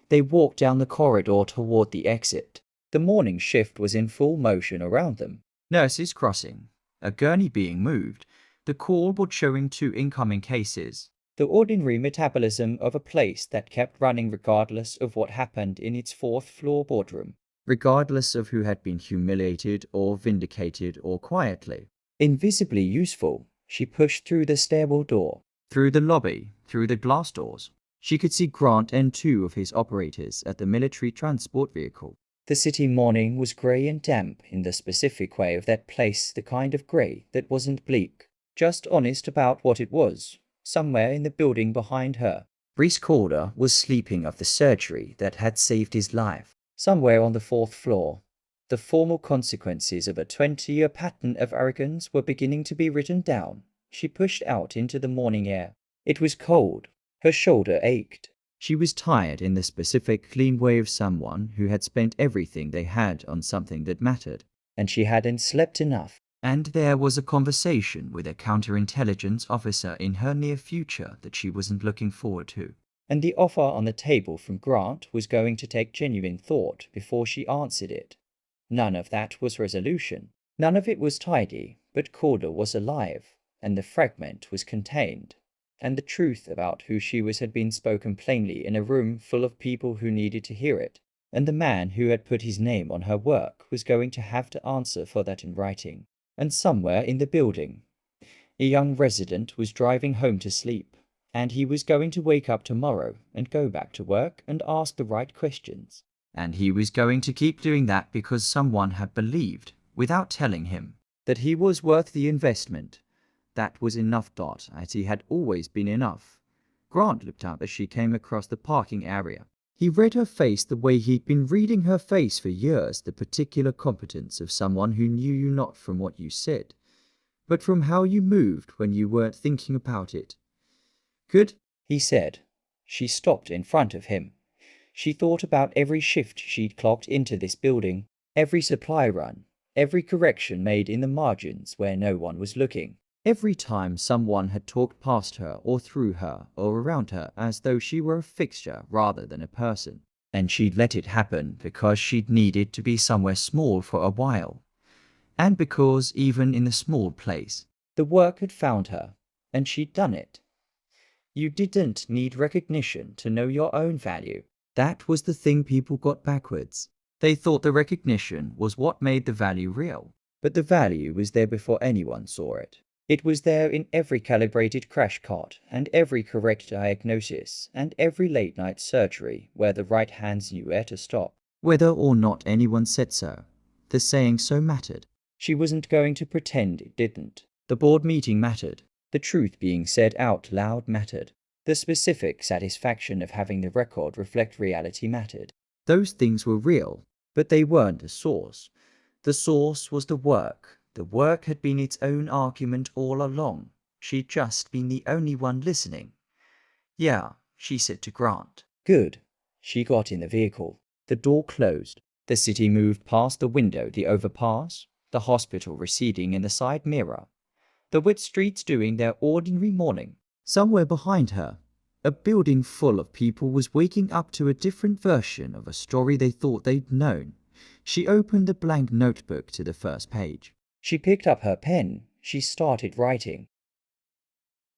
They walked down the corridor toward the exit. The morning shift was in full motion around them. Nurses crossing. A gurney being moved. The call board showing 2 incoming cases. The ordinary metabolism of a place that kept running regardless of what happened in its 4th-floor boardroom. Regardless of who had been humiliated or vindicated or quietly. Invisibly useful, she pushed through the stairwell door. Through the lobby, through the glass doors. She could see Grant and 2 of his operators at the military transport vehicle. The city morning was grey and damp in the specific way of that place, the kind of grey that wasn't bleak, just honest about what it was. Somewhere in the building behind her, Reese Calder was sleeping off the surgery that had saved his life. Somewhere on the 4th floor, the formal consequences of a 20-year pattern of arrogance were beginning to be written down. She pushed out into the morning air. It was cold. Her shoulder ached. She was tired in the specific, clean way of someone who had spent everything they had on something that mattered. And she hadn't slept enough. And there was a conversation with a counterintelligence officer in her near future that she wasn't looking forward to. And the offer on the table from Grant was going to take genuine thought before she answered it. None of that was resolution. None of it was tidy, but Calder was alive, and the fragment was contained. And the truth about who she was had been spoken plainly in a room full of people who needed to hear it. And the man who had put his name on her work was going to have to answer for that in writing. And somewhere in the building, a young resident was driving home to sleep, and he was going to wake up tomorrow and go back to work and ask the right questions. And he was going to keep doing that because someone had believed, without telling him, that he was worth the investment. That was enough, as he had always been enough. Grant looked up as she came across the parking area. He read her face the way he'd been reading her face for years, the particular competence of someone who knew you not from what you said, but from how you moved when you weren't thinking about it. Good, he said. She stopped in front of him. She thought about every shift she'd clocked into this building, every supply run, every correction made in the margins where no one was looking. Every time someone had talked past her or through her or around her as though she were a fixture rather than a person. And she'd let it happen because she'd needed to be somewhere small for a while. And because even in the small place, the work had found her, and she'd done it. You didn't need recognition to know your own value. That was the thing people got backwards. They thought the recognition was what made the value real. But the value was there before anyone saw it. It was there in every calibrated crash cart and every correct diagnosis and every late-night surgery where the right hands knew where to stop. Whether or not anyone said so, the saying so mattered. She wasn't going to pretend it didn't. The board meeting mattered. The truth being said out loud mattered. The specific satisfaction of having the record reflect reality mattered. Those things were real, but they weren't the source. The source was the work. The work had been its own argument all along. She'd just been the only one listening. Yeah, she said to Grant. Good. She got in the vehicle. The door closed. The city moved past the window, the overpass, the hospital receding in the side mirror, the wet streets doing their ordinary morning. Somewhere behind her, a building full of people was waking up to a different version of a story they thought they'd known. She opened the blank notebook to the first page. She picked up her pen. She started writing.